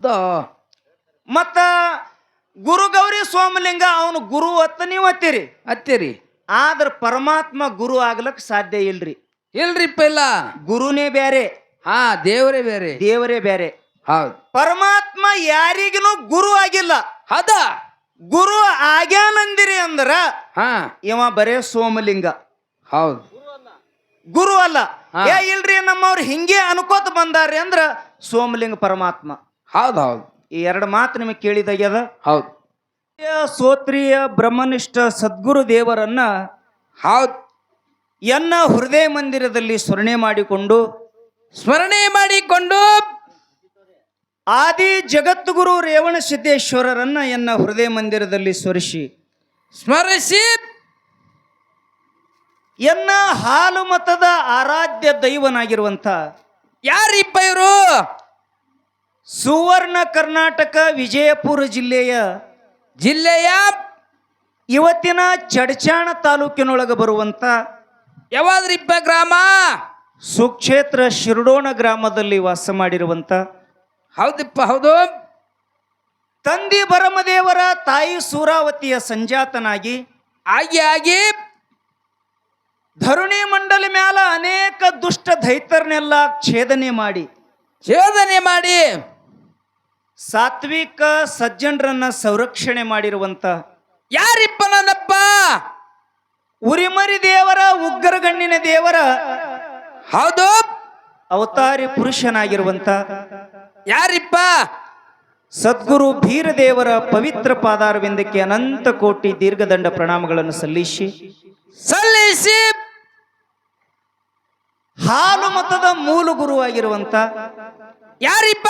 The- ಮತ್ತ ಗುರು ಗೌರಿ ಸೋಮಲಿಂಗ ಅವನು ಗುರು ಅತ್ತ ನೀವು ಅತ್ತೀರಿ. ಅತ್ತೀರಿ ಆದ್ರ ಪರಮಾತ್ಮ ಗುರು ಆಗ್ಲಕ್ ಸಾಧ್ಯ ಇಲ್ರಿ. ಇಲ್ರಿಪ್ಪ ಇಲ್ಲ. ಗುರುನೇ ಬ್ಯಾರೆ, ಹಾ ದೇವರೇ ಬೇರೆ. ದೇವರೇ ಬ್ಯಾರೆ. ಹೌದು ಪರಮಾತ್ಮ ಯಾರಿಗೂ ಗುರು ಆಗಿಲ್ಲ. ಹದ ಗುರು ಆಗ್ಯಾನಂದಿರಿ ಅಂದ್ರ ಹಾ ಇವ ಬರೇ ಸೋಮಲಿಂಗ, ಹೌದು ಗುರು ಅಲ್ಲ. ಹಾ. ಏ ಇಲ್ರಿ ನಮ್ಮವ್ರು ಹಿಂಗೆ ಅನ್ಕೋತ ಬಂದಾರ್ರಿ ಅಂದ್ರ ಸೋಮಲಿಂಗ ಪರಮಾತ್ಮ. ಹೌದು ಹೌದು ಈ ಎರಡು ಮಾತು ನಿಮಗೆ ಕೇಳಿದಾಗ್ಯದ. ಹೌದು ಸೋತ್ರಿಯ ಬ್ರಹ್ಮನಿಷ್ಠ ಸದ್ಗುರು ದೇವರನ್ನ ಹೌದು ಎನ್ನ ಹೃದಯ ಮಂದಿರದಲ್ಲಿ ಸ್ಮರಣೆ ಮಾಡಿಕೊಂಡು ಆದಿ ಜಗದ್ಗುರು ರೇವಣ ಸಿದ್ದೇಶ್ವರರನ್ನ ಎನ್ನ ಹೃದಯ ಮಂದಿರದಲ್ಲಿ ಸ್ಮರಿಸಿ ಎನ್ನ ಹಾಲು ಮತದ ಆರಾಧ್ಯ ದೈವನಾಗಿರುವಂತ ಯಾರಿಪ್ಪ ಇವರು? ಸುವರ್ಣ ಕರ್ನಾಟಕ ವಿಜಯಪುರ ಜಿಲ್ಲೆಯ ಇವತ್ತಿನ ಚಡಚಾಣ ತಾಲೂಕಿನೊಳಗೆ ಬರುವಂತ ಯಾವಾದ್ರಿಪ್ಪ ಗ್ರಾಮ? ಸುಕ್ಷೇತ್ರ ಶಿರಡೋಣ ಗ್ರಾಮದಲ್ಲಿ ವಾಸ ಮಾಡಿರುವಂತ ಹೌದಪ್ಪ ಹೌದು. ತಂದಿ ಭರಮದೇವರ ತಾಯಿ ಸೂರಾವತಿಯ ಸಂಜಾತನಾಗಿ ಆಗಿ ಧರುಣಿ ಮಂಡಲ ಮ್ಯಾಲ ಅನೇಕ ದುಷ್ಟ ದೈತರನ್ನೆಲ್ಲ ಛೇದನೆ ಮಾಡಿ ಸಾತ್ವಿಕ ಸಜ್ಜನರನ್ನ ಸಂರಕ್ಷಣೆ ಮಾಡಿರುವಂತ ಯಾರಿಪ್ಪ ನನ್ನಪ್ಪ? ಉರಿಮರಿ ದೇವರ ಉಗ್ರಗಣ್ಣಿನ ದೇವರ ಹೌದು ಅವತಾರಿ ಪುರುಷನಾಗಿರುವಂತ ಯಾರಿಪ್ಪ? ಸದ್ಗುರು ಭೀರದೇವರ ಪವಿತ್ರ ಪಾದಾರವಿಂದಕ್ಕೆ ಅನಂತ ಕೋಟಿ ದೀರ್ಘದಂಡ ಪ್ರಣಾಮಗಳನ್ನು ಸಲ್ಲಿಸಿ ಹಾಲು ಮತದ ಮೂಲ ಗುರುವಾಗಿರುವಂತ ಯಾರಿಪ್ಪ?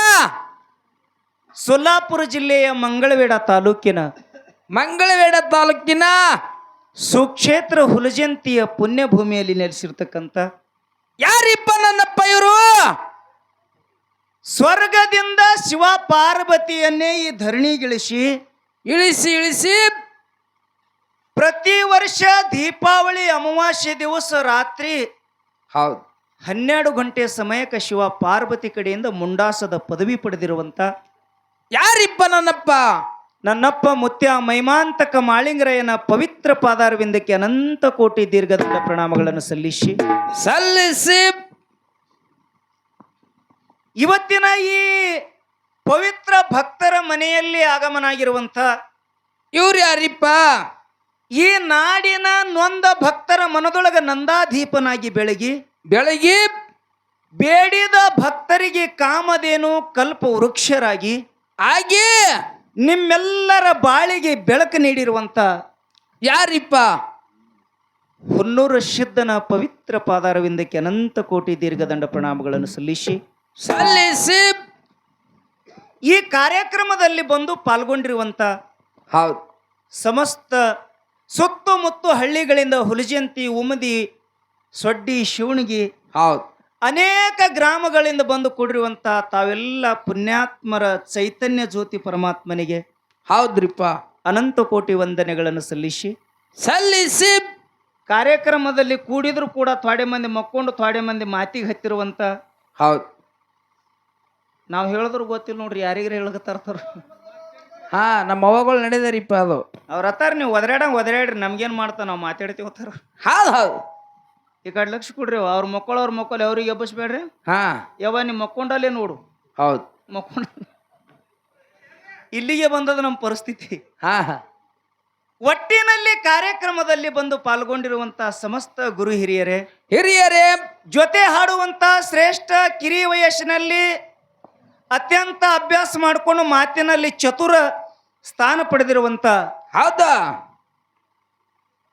ಸೊಲ್ಲಾಪುರ ಜಿಲ್ಲೆಯ ಮಂಗಳವೇಡ ತಾಲೂಕಿನ ಸುಕ್ಷೇತ್ರ ಹುಲಜಂತಿಯ ಪುಣ್ಯಭೂಮಿಯಲ್ಲಿ ನೆಲೆಸಿರ್ತಕ್ಕಂಥ ಯಾರಿಪ್ಪ ನನ್ನಪ್ಪ ಇವರು? ಸ್ವರ್ಗದಿಂದ ಶಿವ ಪಾರ್ವತಿಯನ್ನೇ ಈ ಧರಣಿಗಿಳಿಸಿ ಇಳಿಸಿ ಪ್ರತಿ ವರ್ಷ ದೀಪಾವಳಿ ಅಮಾವಾಸ್ಯೆ ದಿವಸ ರಾತ್ರಿ ಹೌದು 12 ಗಂಟೆ ಸಮಯಕ್ಕೆ ಶಿವ ಪಾರ್ವತಿ ಕಡೆಯಿಂದ ಮುಂಡಾಸದ ಪದವಿ ಪಡೆದಿರುವಂತ ಯಾರಿಪ್ಪ ನನ್ನಪ್ಪ? ನನ್ನಪ್ಪ ಮುತ್ಯ ಮೈಮಾಂತಕ ಮಾಳಿಂಗರಾಯನ ಪವಿತ್ರ ಪಾದಾರವಿಂದಕ್ಕೆ ಅನಂತ ಕೋಟಿ ದೀರ್ಘದಂಡ ಪ್ರಣಾಮಗಳನ್ನು ಸಲ್ಲಿಸಿ ಇವತ್ತಿನ ಈ ಪವಿತ್ರ ಭಕ್ತರ ಮನೆಯಲ್ಲಿ ಆಗಮನಾಗಿರುವಂತ ಇವ್ರು ಯಾರಿಪ್ಪ? ಈ ನಾಡಿನ ನೊಂದ ಭಕ್ತರ ಮನದೊಳಗ ನಂದಾದೀಪನಾಗಿ ಬೆಳಗಿ ಬೇಡಿದ ಭಕ್ತರಿಗೆ ಕಾಮಧೇನು ಕಲ್ಪ ವೃಕ್ಷರಾಗಿ ನಿಮ್ಮೆಲ್ಲರ ಬಾಳಿಗೆ ಬೆಳಕು ನೀಡಿರುವಂತ ಯಾರಿಪ್ಪ? ಹುನ್ನೂರು ಸಿದ್ಧನ ಪವಿತ್ರ ಪಾದಾರವಿಂದಕ್ಕೆ ಅನಂತ ಕೋಟಿ ದೀರ್ಘದಂಡ ಪ್ರಣಾಮಗಳನ್ನು ಸಲ್ಲಿಸಿ ಈ ಕಾರ್ಯಕ್ರಮದಲ್ಲಿ ಬಂದು ಪಾಲ್ಗೊಂಡಿರುವಂತ ಹೌದು ಸಮಸ್ತ ಸುತ್ತಮುತ್ತ ಹಳ್ಳಿಗಳಿಂದ ಹುಲಜಂತಿ, ಉಮದಿ, ಸೊಡ್ಡಿ, ಶಿವಣಗಿ ಹೌದು ಅನೇಕ ಗ್ರಾಮಗಳಿಂದ ಬಂದು ಕೂಡಿರುವಂತ ತಾವೆಲ್ಲ ಪುಣ್ಯಾತ್ಮರ ಚೈತನ್ಯ ಜ್ಯೋತಿ ಪರಮಾತ್ಮನಿಗೆ ಹೌದ್ರಿಪ್ಪ ಅನಂತ ಕೋಟಿ ವಂದನೆಗಳನ್ನು ಸಲ್ಲಿಸಿ ಕಾರ್ಯಕ್ರಮದಲ್ಲಿ ಕೂಡಿದ್ರು ಕೂಡ ಥೋಡೆ ಮಂದಿ ಮಕ್ಕೊಂಡು ಥೋಡೆ ಮಂದಿ ಮಾತಿಗೆ ಹತ್ತಿರುವಂತ ಹೌದು ನಾವು ಹೇಳಿದ್ರು ಗೊತ್ತಿಲ್ಲ ನೋಡ್ರಿ, ಯಾರಿಗಾರ ಹೇಳಕತ್ತಾರ. ಹಾ ನಮ್ಮ ಅವ್ವಗಳು ನಡೆದಾರಿಪ್ಪ. ಅದು ಅವ್ರ ಹತ್ತಾರ ನೀವು ಒದರಾಡ್ರಿ ನಮ್ಗೇನ್ ಮಾಡ್ತಾವ, ನಾವು ಮಾತಾಡ್ತೀವಿ ಹೋತಾರ. ಹೌದು ಈ ಕಡೆ ಲಕ್ಷ ಕೊಡ್ರಿ. ಅವ್ರ ಮಕ್ಕಳು ಅವ್ರಿಗೆ ಎಬ್ಬಸ್ಬೇಡ್ರಿ. ಹಾ ಯಾವ ನಿಮ್ ಮಕ್ಕೊಂಡಲ್ಲೇ ನೋಡು. ಹೌದು ಮಕ್ಕೊಂಡ ಇಲ್ಲಿಗೆ ಬಂದದ ನಮ್ಮ ಪರಿಸ್ಥಿತಿ. ಹಾ ಒಟ್ಟಿನಲ್ಲಿ ಕಾರ್ಯಕ್ರಮದಲ್ಲಿ ಬಂದು ಪಾಲ್ಗೊಂಡಿರುವಂತ ಸಮಸ್ತ ಗುರು ಹಿರಿಯರೇ ಜೊತೆ ಹಾಡುವಂತ ಶ್ರೇಷ್ಠ ಕಿರಿ ವಯಸ್ಸಿನಲ್ಲಿ ಅತ್ಯಂತ ಅಭ್ಯಾಸ ಮಾಡಿಕೊಂಡು ಮಾತಿನಲ್ಲಿ ಚತುರ ಸ್ಥಾನ ಪಡೆದಿರುವಂತ ಹೌದಾ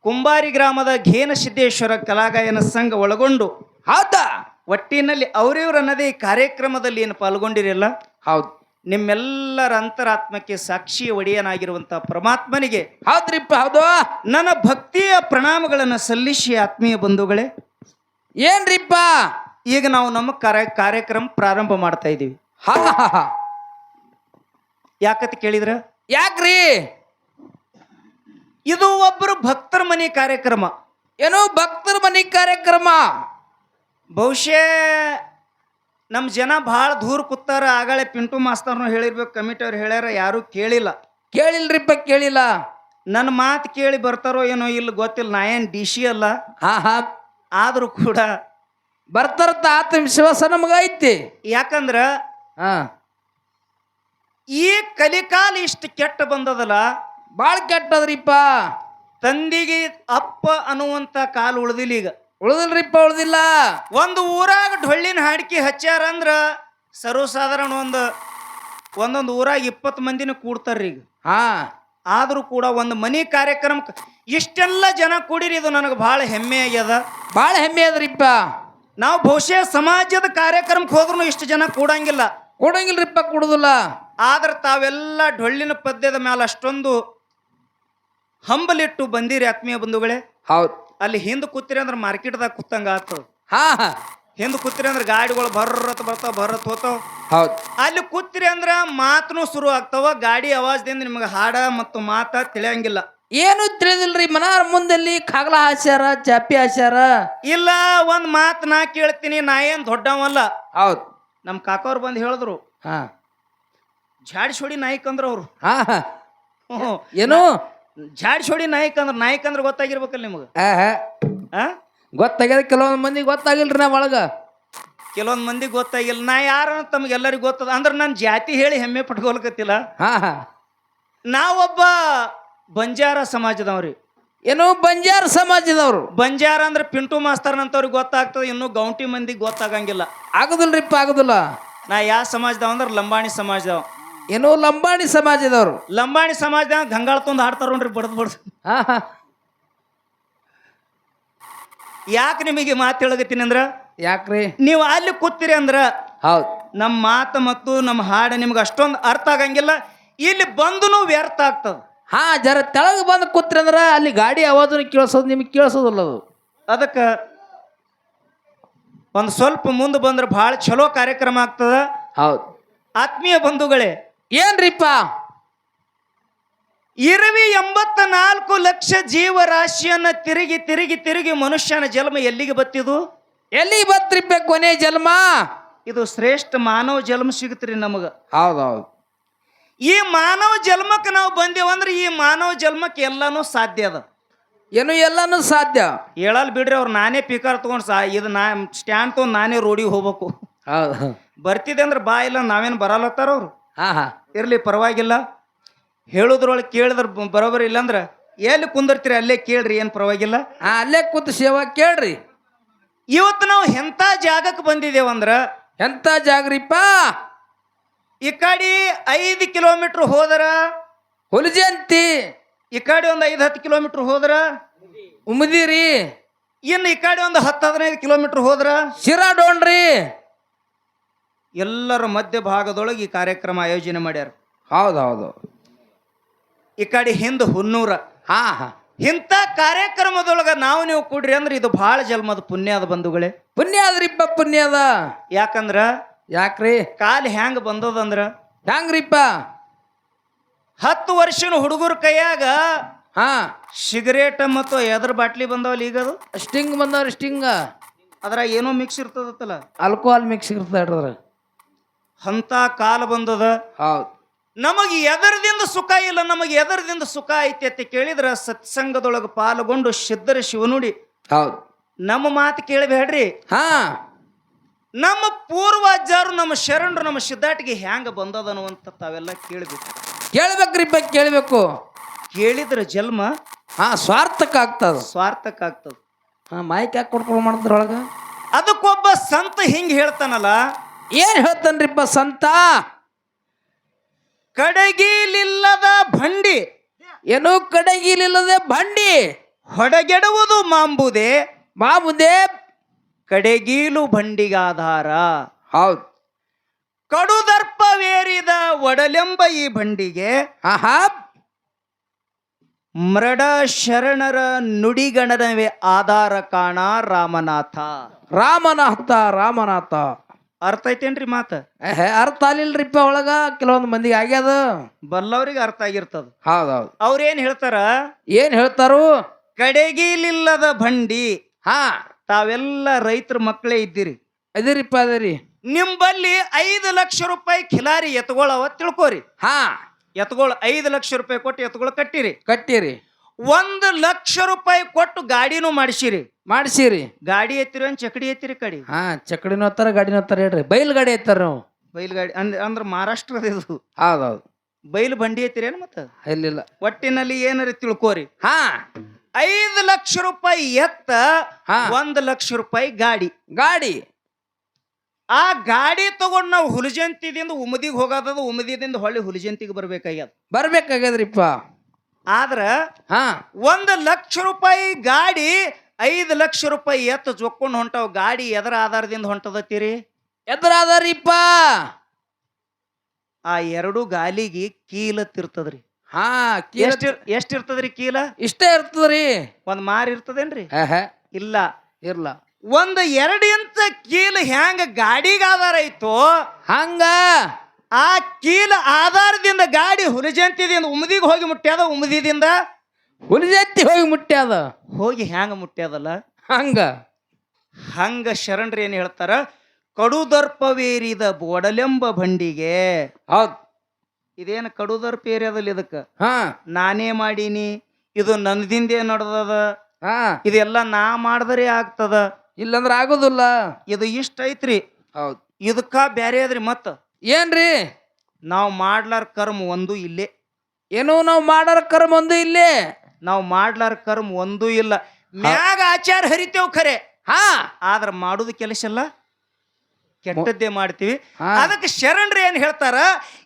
ಕುಂಬಾರಿ ಗ್ರಾಮದ ಘೇನ ಸಿದ್ದೇಶ್ವರ ಕಲಾಗಾಯನ ಸಂಘ ಒಳಗೊಂಡು ಹೌದಾ ಒಟ್ಟಿನಲ್ಲಿ ಅವರಿವರನ್ನದೇ ಈ ಕಾರ್ಯಕ್ರಮದಲ್ಲಿ ಏನು ಪಾಲ್ಗೊಂಡಿರಲ್ಲ. ಹೌದು ನಿಮ್ಮೆಲ್ಲರ ಅಂತರಾತ್ಮಕ್ಕೆ ಸಾಕ್ಷಿ ಒಡೆಯನಾಗಿರುವಂತ ಪರಮಾತ್ಮನಿಗೆ ಹೌದ್ರಿಪ್ಪ ಹೌದು ನನ್ನ ಭಕ್ತಿಯ ಪ್ರಣಾಮಗಳನ್ನು ಸಲ್ಲಿಸಿ ಆತ್ಮೀಯ ಬಂಧುಗಳೇ, ಏನ್ರಿಪ್ಪ ಈಗ ನಾವು ನಮ್ಮ ಕಾರ್ಯಕ್ರಮ ಪ್ರಾರಂಭ ಮಾಡ್ತಾ ಇದ್ದೀವಿ. ಯಾಕಂತ ಕೇಳಿದ್ರ ಯಾಕ್ರಿ? ಇದು ಒಬ್ಬರು ಭಕ್ತರ ಮನೆ ಕಾರ್ಯಕ್ರಮ. ಏನೋ ಭಕ್ತರ ಮನೆ ಕಾರ್ಯಕ್ರಮ. ಬಹುಶಃ ನಮ್ಮ ಜನ ಭಾಳ ದೂರ ಕೂತಾರ. ಆಗಳೇ ಪಿಂಟು ಮಾಸ್ತರ್ನು ಹೇಳಿರ್ಬೇಕು, ಕಮಿಟಿ ಅವ್ರು ಹೇಳ್ಯಾರ, ಯಾರು ಕೇಳಿಲ್ಲ. ಕೇಳಿಲ್ರಿಪ್ಪ ಕೇಳಿಲ್ಲ. ನನ್ನ ಮಾತು ಕೇಳಿ ಬರ್ತಾರೋ ಏನೋ ಇಲ್ಲ ಗೊತ್ತಿಲ್ಲ. ನಾ ಏನು ಡಿ ಸಿ ಅಲ್ಲ, ಹಾ ಹಾ ಆದರೂ ಕೂಡ ಬರ್ತಾರತ್ತ ಆತ್ಮವಿಶ್ವಾಸ ನಮಗ ಐತಿ. ಯಾಕಂದ್ರ ಹಾ ಈ ಕಲಿಕಾಲ ಇಷ್ಟು ಕೆಟ್ಟ ಬಂದದಲ್ಲ, ಬಾಳ ಕೆಟ್ಟದ್ರಿಪ್ಪ. ತಂದಿಗೆ ಅಪ್ಪ ಅನ್ನುವಂತ ಕಾಲ ಉಳ್ದಿಲ್ಲ. ಈಗ ಉಳ್ದಿಲ್ರಿಪ್ಪ, ಉಳ್ದಿಲ್ಲ. ಒಂದು ಊರಾಗ ಡೊಳ್ಳಿನ ಹಾಡಿಕೆ ಹಚ್ಚಾರ ಅಂದ್ರ ಸರ್ವಸಾಧಾರಣ ಒಂದೊಂದು ಊರಾಗ 20 ಮಂದಿನ ಕೂಡ್ತಾರ್ರಿ ಈಗ. ಹಾ ಆದರೂ ಕೂಡ ಒಂದು ಮನಿ ಕಾರ್ಯಕ್ರಮ ಇಷ್ಟೆಲ್ಲ ಜನ ಕೂಡಿರಿ, ಇದು ನನಗೆ ಭಾಳ ಹೆಮ್ಮೆ ಆಗ್ಯದ. ಬಾಳ ಹೆಮ್ಮೆ ಅದ್ರಿಪ್ಪ. ನಾವು ಬಹುಶಃ ಸಮಾಜದ ಕಾರ್ಯಕ್ರಮಕ್ಕೆ ಹೋದ್ರೂ ಇಷ್ಟು ಜನ ಕೂಡಂಗಿಲ್ಲ. ಕೊಡಂಗಿಲ್ರಿಪ್ಪ, ಕೊಡುದಿಲ್ಲ. ಆದ್ರೆ ತಾವೆಲ್ಲ ಡೊಳ್ಳಿನ ಪದ್ಯದ ಮೇಲೆ ಅಷ್ಟೊಂದು ಹಂಬಲಿಟ್ಟು ಬಂದಿರಿ ಆತ್ಮೀಯ ಬಂಧುಗಳೇ. ಹೌದ್. ಅಲ್ಲಿ ಹಿಂದೆ ಕೂತಿರಿ ಅಂದ್ರೆ ಮಾರ್ಕೆಟ್ದಾಗ ಕೂತಂಗ ಆಗ್ತದ. ಹಾ ಹಾ ಹಿಂದೆ ಕೂತಿರಿ ಅಂದ್ರೆ ಗಾಡಿಗಳು ಭರ್ರತ್ ಬರ್ತಾವ, ಭರ್ರತ್ ಹೋತಾವ. ಹೌದ್. ಅಲ್ಲಿ ಕೂತಿರಿ ಅಂದ್ರೆ ಮಾತನು ಶುರು ಆಗ್ತಾವ. ಗಾಡಿ ಆವಾಜದಿಂದ ನಿಮಗೆ ಹಾಡ ಮತ್ತು ಮಾತ ತಿಳಿಯಂಗಿಲ್ಲ. ಏನು ತಿಳಿದಿಲ್ರಿ. ಮನಾರ ಮುಂದಲ್ಲಿ ಕಾಗಲ ಹಾಸ್ಯಾರ, ಚಾಪಿ ಹಾಸ್ಯಾರ. ಇಲ್ಲ, ಒಂದ್ ಮಾತು ನಾ ಕೇಳ್ತೀನಿ. ನಾ ಏನ್ ದೊಡ್ಡವಲ್ಲ. ಹೌದ್. ನಮ್ ಕಾಕವ್ರು ಬಂದು ಹೇಳಿದ್ರು, ಹಾ ಝಾಡ್ಸೋಡಿ ನಾಯ್ಕ ಅಂದ್ರ ಅವ್ರು. ಹಾ ಹಾ ಏನು ಝಾಡ್ಸೋಡಿ ನಾಯ್ಕ ಅಂದ್ರೆ ಗೊತ್ತಾಗಿರ್ಬೇಕಲ್ಲ ನಿಮಗೆ. ಗೊತ್ತಾಗ್ಯದ. ಕೆಲವೊಂದ್ ಮಂದಿ ಗೊತ್ತಾಗಿಲ್ರಿ ನಾ ಒಳಗ. ಕೆಲವೊಂದ್ ಮಂದಿ ಗೊತ್ತಾಗಿಲ್ಲ. ನಾ ಯಾರ ತಮಗೆಲ್ಲರಿಗೂ ಗೊತ್ತದ ಅಂದ್ರೆ ನಾನು ಜಾತಿ ಹೇಳಿ ಹೆಮ್ಮೆ ಪಟ್ಕೊಳ್ಕತ್ತಿಲ್ಲ. ಹಾ ಹಾ ನಾವೊಬ್ಬ ಬಂಜಾರ ಸಮಾಜದವ್ರಿ. ಏನು ಬಂಜಾರ ಸಮಾಜದವ್ರು. ಬಂಜಾರ ಅಂದ್ರೆ ಪಿಂಟು ಮಾಸ್ತರ್ನಂತವ್ರಿಗೆ ಗೊತ್ತಾಗ್ತದೆ, ಇನ್ನು ಗೌಂಟಿ ಮಂದಿಗೆ ಗೊತ್ತಾಗಂಗಿಲ್ಲ. ಆಗುದಿಲ್ರಿಪ್ಪ, ಆಗುದಿಲ್ಲ. ನಾ ಯಾವ ಸಮಾಜದವ ಅಂದ್ರೆ ಲಂಬಾಣಿ ಸಮಾಜದವ. ಏನು ಲಂಬಾಣಿ ಸಮಾಜದವ್ರು. ಲಂಬಾಣಿ ಸಮಾಜದಾಗ ಗಂಗಾಳ ತಂದು ಹಾಡ್ತಾರ ನೋಡ್ರಿ, ಬಡ್ದು. ಹಾ ಹಾ ಯಾಕೆ ನಿಮಗೆ ಮಾತು ಹೇಳಗತ್ತೀನಿ ಅಂದ್ರ, ಯಾಕ್ರಿ ನೀವು ಅಲ್ಲಿ ಕೂತಿರಿ ಅಂದ್ರ ಹೌದ್ ನಮ್ಮ ಮಾತು ಮತ್ತು ನಮ್ಮ ಹಾಡು ನಿಮ್ಗೆ ಅಷ್ಟೊಂದು ಅರ್ಥ ಆಗಂಗಿಲ್ಲ. ಇಲ್ಲಿ ಬಂದು ವ್ಯರ್ಥ ಆಗ್ತದ. ಹಾ ಜರ ತೆಳಗ್ ಬಂದು ಕೂತ್ರಿ ಅಂದ್ರ ಅಲ್ಲಿ ಗಾಡಿ ಆವಾಜ್ ಕೇಳಿಸೋದು ನಿಮ್ಗೆ ಕೇಳಿಸೋದಿಲ್ಲ. ಅದು ಅದಕ್ಕೆ ಒಂದು ಸ್ವಲ್ಪ ಮುಂದೆ ಬಂದ್ರೆ ಭಾಳ ಚಲೋ ಕಾರ್ಯಕ್ರಮ ಆಗ್ತದ. ಹೌದ್. ಆತ್ಮೀಯ ಬಂಧುಗಳೇ, ಏನ್ರಿಪ್ಪ 84 ಲಕ್ಷ ಜೀವರಾಶಿಯನ್ನ ತಿರುಗಿ ತಿರುಗಿ ತಿರುಗಿ ಮನುಷ್ಯನ ಜನ್ಮ ಎಲ್ಲಿಗೆ ಬತ್ತಿದು? ಎಲ್ಲಿ ಬತ್ರಿಪ್ಪ ಕೊನೆ ಜನ್ಮ? ಇದು ಶ್ರೇಷ್ಠ ಮಾನವ ಜನ್ಮ ಸಿಗುತ್ರಿ ನಮಗ. ಹೌದೌದು. ಈ ಮಾನವ ಜನ್ಮಕ್ಕೆ ನಾವು ಬಂದೇವಂದ್ರೆ ಈ ಮಾನವ ಜನ್ಮಕ್ಕೆ ಎಲ್ಲಾನು ಸಾಧ್ಯ ಅದ. ಏನು ಎಲ್ಲಾನು ಸಾಧ್ಯ. ಹೇಳಲ್ ಬಿಡ್ರಿ, ಅವ್ರು ನಾನೇ ಪಿಕರ್ ತಗೊಂಡ್ ಇದು ನಾ ಸ್ಟ್ಯಾಂಡ್ ತಗೊಂಡ್ ನಾನೇ ರೋಡಿಗೆ ಹೋಗ್ಬೇಕು. ಹೌದು. ಬರ್ತಿದೆ ಅಂದ್ರೆ ಬಾ, ಇಲ್ಲ ನಾವೇನು ಬರಲ್ಲತ್ತಾರ ಅವ್ರು. ಹಾ ಹಾ ಇರ್ಲಿ ಪರವಾಗಿಲ್ಲ. ಹೇಳುದ್ರೊಳಗೆ ಕೇಳಿದ್ರ ಬರೋಬರಿ ಇಲ್ಲಾಂದ್ರ ಎಲ್ಲಿ ಕುಂದಿರ್ತೀರಿ ಅಲ್ಲೇ ಕೇಳ್ರಿ, ಏನು ಪರವಾಗಿಲ್ಲ. ಅಲ್ಲೇ ಕೂತು ಸೇವಾ ಕೇಳ್ರಿ. ಇವತ್ತು ನಾವು ಎಂಥ ಜಾಗಕ್ಕೆ ಬಂದಿದ್ದೇವಂದ್ರ, ಎಂತ ಜಾಗ್ರಿಪ್ಪ? ಈ ಕಡೆ 5 ಕಿಲೋಮೀಟರ್ ಹೋದರ ಹುಲಿಜಂತಿ, ಈ ಕಡೆ ಒಂದು 5-10 ಕಿಲೋಮೀಟರ್ ಹೋದ್ರ ಉಮದಿರಿ, ಇನ್ನು ಈ ಕಡೆ ಒಂದು 10-15 ಕಿಲೋಮೀಟರ್ ಹೋದ್ರ ಶಿರಾಡೋಣ್ರಿ. ಎಲ್ಲರ ಮಧ್ಯ ಭಾಗದೊಳಗೆ ಈ ಕಾರ್ಯಕ್ರಮ ಆಯೋಜನೆ ಮಾಡ್ಯಾರ. ಹೌದೌದು. ಈ ಕಡೆ ಹಿಂದೆ ಹುನ್ನೂರ. ಹಾ ಹಾ ಇಂಥ ಕಾರ್ಯಕ್ರಮದೊಳಗ ನಾವು ನೀವು ಕೂಡ್ರಿ ಅಂದ್ರೆ ಇದು ಬಹಳ ಜನ್ಮದ ಪುಣ್ಯ ಅದ ಬಂಧುಗಳೇ. ಪುಣ್ಯ ಅದ್ರಿಪ್ಪ, ಪುಣ್ಯ ಅದ. ಯಾಕಂದ್ರ ಯಾಕ್ರಿ ಕಾಲ್ ಹ್ಯಾಂಗ ಬಂದದಂದ್ರ, ಹ್ಯಾಂಗ್ರಿಪ್ಪ 10 ವರ್ಷನ ಹುಡುಗರ ಕೈಯಾಗ ಹಾ ಸಿಗರೇಟ್ ಮತ್ತು ಎದ್ರ ಬಾಟ್ಲಿ ಬಂದವಲ್ಲ. ಈಗ ಅದು ಸ್ಟಿಂಗ್ ಬಂದವ್ರಿ. ಸ್ಟಿಂಗ್ ಅದ್ರ ಏನೋ ಮಿಕ್ಸ್ ಇರ್ತದತ್ತಲ್ಲ, ಆಲ್ಕೋಹಾಲ್ ಮಿಕ್ಸ್ ಇರ್ತದ. ಅಂತ ಕಾಲ ಬಂದದ. ಹೌದು. ನಮಗೆ ಎದರದಿಂದ ಸುಖ ಇಲ್ಲ, ನಮಗೆ ಎದರದಿಂದ ಸುಖ ಐತಿ ಅಂತ ಕೇಳಿದ್ರ ಸತ್ಸಂಗದೊಳಗೆ ಪಾಲ್ಗೊಂಡು ಸಿದ್ಧರ ಶಿವನುಡಿ ಹೌದು ನಮ್ಮ ಮಾತು ಕೇಳಬೇಡ್ರಿ. ಹಾ ನಮ್ಮ ಪೂರ್ವಜರು, ನಮ್ಮ ಶರಣರು, ನಮ್ಮ ಸಿದ್ಧಾಟಿಗೆ ಹ್ಯಾಂಗ ಬಂದದ ಅನ್ನುವಂತ ತಾವೆಲ್ಲ ಕೇಳಬೇಕು. ಕೇಳ್ಬೇಕ್ರಿಪ್ಪ, ಕೇಳ್ಬೇಕು. ಕೇಳಿದ್ರ ಜನ್ಮ ಹಾ ಸ್ವಾರ್ಥಕ್ಕ ಆಗ್ತದ, ಸ್ವಾರ್ಥಕ್ಕ ಆಗ್ತದ. ಹಾ ಮೈಕ್ ಯಾಕೆ ಕೊಡ್ಕೊಂಡು ಮಾಡಿದ್ರೊಳಗ. ಅದಕ್ಕೊಬ್ಬ ಸಂತ ಹಿಂಗ್ ಹೇಳ್ತಾನಲ್ಲ, ಏನ್ ಹೇಳ್ತಾನ್ರಿಪ್ಪ ಸಂತ? ಕಡಗಿಲಿಲ್ಲದ ಭಂಡಿ, ಏನು ಕಡಗಿಲಿಲ್ಲದೆ ಬಂಡಿ, ಹೊಡಗೆಡುವುದು ಮಾಂಬುದೆ, ಮುಂದೆ ಕಡೆಗೀಲು ಭಂಡಿಗಾಧಾರ. ಹೌದು. ಕಡುದರ್ಪವೇರಿದ ಒಡಲೆಂಬ ಈ ಭಂಡಿಗೆ ಆಹಾ ಮೃಡ ಶರಣರ ನುಡಿಗಣನವೇ ಆಧಾರ ಕಾಣ ರಾಮನಾಥ. ರಾಮನಾಥ, ರಾಮನಾಥ. ಅರ್ಥ ಐತೇನ್ರಿ ಮಾತ? ಅರ್ಥ ಆಗ್ಲಿಲ್ರಿಪ್ಪ ಒಳಗ. ಕೆಲವೊಂದು ಮಂದಿಗೆ ಆಗ್ಯದ, ಬಲ್ಲವ್ರಿಗೆ ಅರ್ಥ ಆಗಿರ್ತದ. ಹೌದೌದು. ಅವ್ರೇನ್ ಹೇಳ್ತಾರ? ಏನ್ ಹೇಳ್ತಾರು? ಕಡೆಗೀಲಿಲ್ಲದ ಭಂಡಿ. ಹಾ ತಾವೆಲ್ಲ ರೈತರ ಮಕ್ಕಳೇ ಇದ್ದೀರಿ. ಅದಿರಿಪ್ಪ, ಅದರಿ. ನಿಂಬಲ್ಲಿ 5 ಲಕ್ಷ ರೂಪಾಯಿ ಖಿಲಾರಿ ಎತ್ಕೊಳ್ಳವ ತಿಳ್ಕೋರಿ. ಹಾ ಎತ್ಗಳು 5 ಲಕ್ಷ ರೂಪಾಯಿ ಕೊಟ್ಟು ಎತ್ಗಳು ಕಟ್ಟಿರಿ. ಕಟ್ಟಿರಿ 1 ಲಕ್ಷ ರೂಪಾಯಿ ಕೊಟ್ಟು ಗಾಡಿನೂ ಮಾಡಿಸಿರಿ. ಮಾಡಿಸಿರಿ. ಗಾಡಿ ಎತ್ತಿರಿ ಒಂದು ಚಕಡಿ ಎತ್ತಿರಿ ಕಡಿ. ಹಾ ಚಕಡಿನೂ ಹತ್ತಾರ ಗಾಡಿನೂ ಹತ್ತಾರ ಹೇಳ್ರಿ. ಬೈಲ್ ಗಾಡಿ ಐತಾರ ನಾವು. ಬೈಲ್ ಗಾಡಿ ಅಂದ್ರ ಮಹಾರಾಷ್ಟ್ರದ ಇದು. ಹೌದೌದು. ಬೈಲ್ ಬಂಡಿ ಎತ್ತಿರೇನು ಮತ್ತ ಇಲ್ಲಿಲ್ಲ. ಒಟ್ಟಿನಲ್ಲಿ ಏನಾರ ತಿಳ್ಕೋರಿ. ಹಾ 5 ಲಕ್ಷ ರೂಪಾಯಿ ಎತ್ತ, ಹಾ. 1 ಲಕ್ಷ ರೂಪಾಯಿ ಗಾಡಿ. ಗಾಡಿ ಆ ಗಾಡಿ ತಗೊಂಡು ನಾವು ಹುಲಿಜಂತಿದಿಂದ ಉಮದಿಗೆ ಹೋಗೋದದು, ಉಮದಿದಿಂದ ಹೊಳ್ಳಿ ಹುಲಿಜಂತಿಗೆ ಬರ್ಬೇಕಾಗ್ಯದ. ಬರ್ಬೇಕಾಗ್ಯದ್ರಿಪ್ಪ. ಆದ್ರ ಹಾ 1 ಲಕ್ಷ ರೂಪಾಯಿ ಗಾಡಿ 5 ಲಕ್ಷ ರೂಪಾಯಿ ಎತ್ತ ಜೊಕ್ಕೊಂಡು ಹೊಂಟವ್. ಗಾಡಿ ಎದರ ಆಧಾರದಿಂದ ಹೊಂಟದತ್ತೀರಿ? ಎದುರಾದಾರಿಪ್ಪ. ಆ 2 ಗಾಲಿಗೆ ಕೀಲತ್ತಿರ್ತದ್ರಿ. ಹಾ ಎಷ್ಟಿರ್ತದ್ರಿ ಕೀಲ? ಇಷ್ಟೇ ಇರ್ತದ್ರಿ. ಒಂದ್ ಮಾರ್ ಇರ್ತದೇನ್ರಿ? ಇಲ್ಲ. ಇರ್ಲ. 1-2 ಇಂಚ ಕೀಲ್ ಹೆಂಗ ಗಾಡಿಗೆ ಆಧಾರ ಐತೋ ಹಂಗ ಆ ಕೀಲ ಆಧಾರದಿಂದ ಗಾಡಿ ಹುಲಿಜಂತಿದಿಂದ ಉಮದಿಗೆ ಹೋಗಿ ಮುಟ್ಟ್ಯಾದ. ಉಮದಿದಿಂದ ಹುಲಿಜತ್ತಿ ಹೋಗಿ ಮುಟ್ಟ್ಯಾದ. ಹೋಗಿ ಹ್ಯಾಂಗ ಮುಟ್ಟ್ಯಾದಲ್ಲ ಹಂಗ ಹಂಗ ಶರಣರು ಏನ್ ಹೇಳ್ತಾರ? ಕಡುದರ್ಪವೇರಿದ ಬೋಡಲೆಂಬ ಬಂಡಿಗೆ. ಹೌದ್. ಇದೇನು ಕಡುದರ್ಪ ಏರಿಯಾದಲ್ಲಿ ಇದಕ್ಕ ಹಾ ನಾನೇ ಮಾಡೀನಿ, ಇದು ನನ್ನದಿಂದೇ ನಡೆದದ, ಹಾ ಇದೆಲ್ಲ ನಾ ಮಾಡಿದ್ರೆ ಆಗ್ತದ, ಇಲ್ಲಂದ್ರ ಆಗೋದಿಲ್ಲ. ಇದು ಇಷ್ಟ ಐತ್ರಿ. ಹೌದ್. ಇದಕ್ಕ ಬ್ಯಾರೆ ಅದ್ರಿ. ಮತ್ತ ಏನ್ರಿ? ನಾವು ಮಾಡ್ಲಾರ ಕರ್ಮ ಒಂದು ಇಲ್ಲೇ. ಏನೋ ನಾವು ಮಾಡಾರ ಕರ್ಮ ಒಂದು ಇಲ್ಲೇ. ನಾವು ಮಾಡ್ಲಾರ ಕರ್ಮ ಒಂದು ಇಲ್ಲ. ಮ್ಯಾಗ ಆಚಾರ ಹರಿತೇವ್ ಖರೆ, ಹಾ ಆದ್ರ ಮಾಡುದು ಕೆಲಸ ಎಲ್ಲ ಕೆಟ್ಟದ್ದೇ ಮಾಡ್ತೀವಿ. ಹಾ. ಅದಕ್ಕೆ ಶರಣರು ಏನ್ ಹೇಳ್ತಾರ?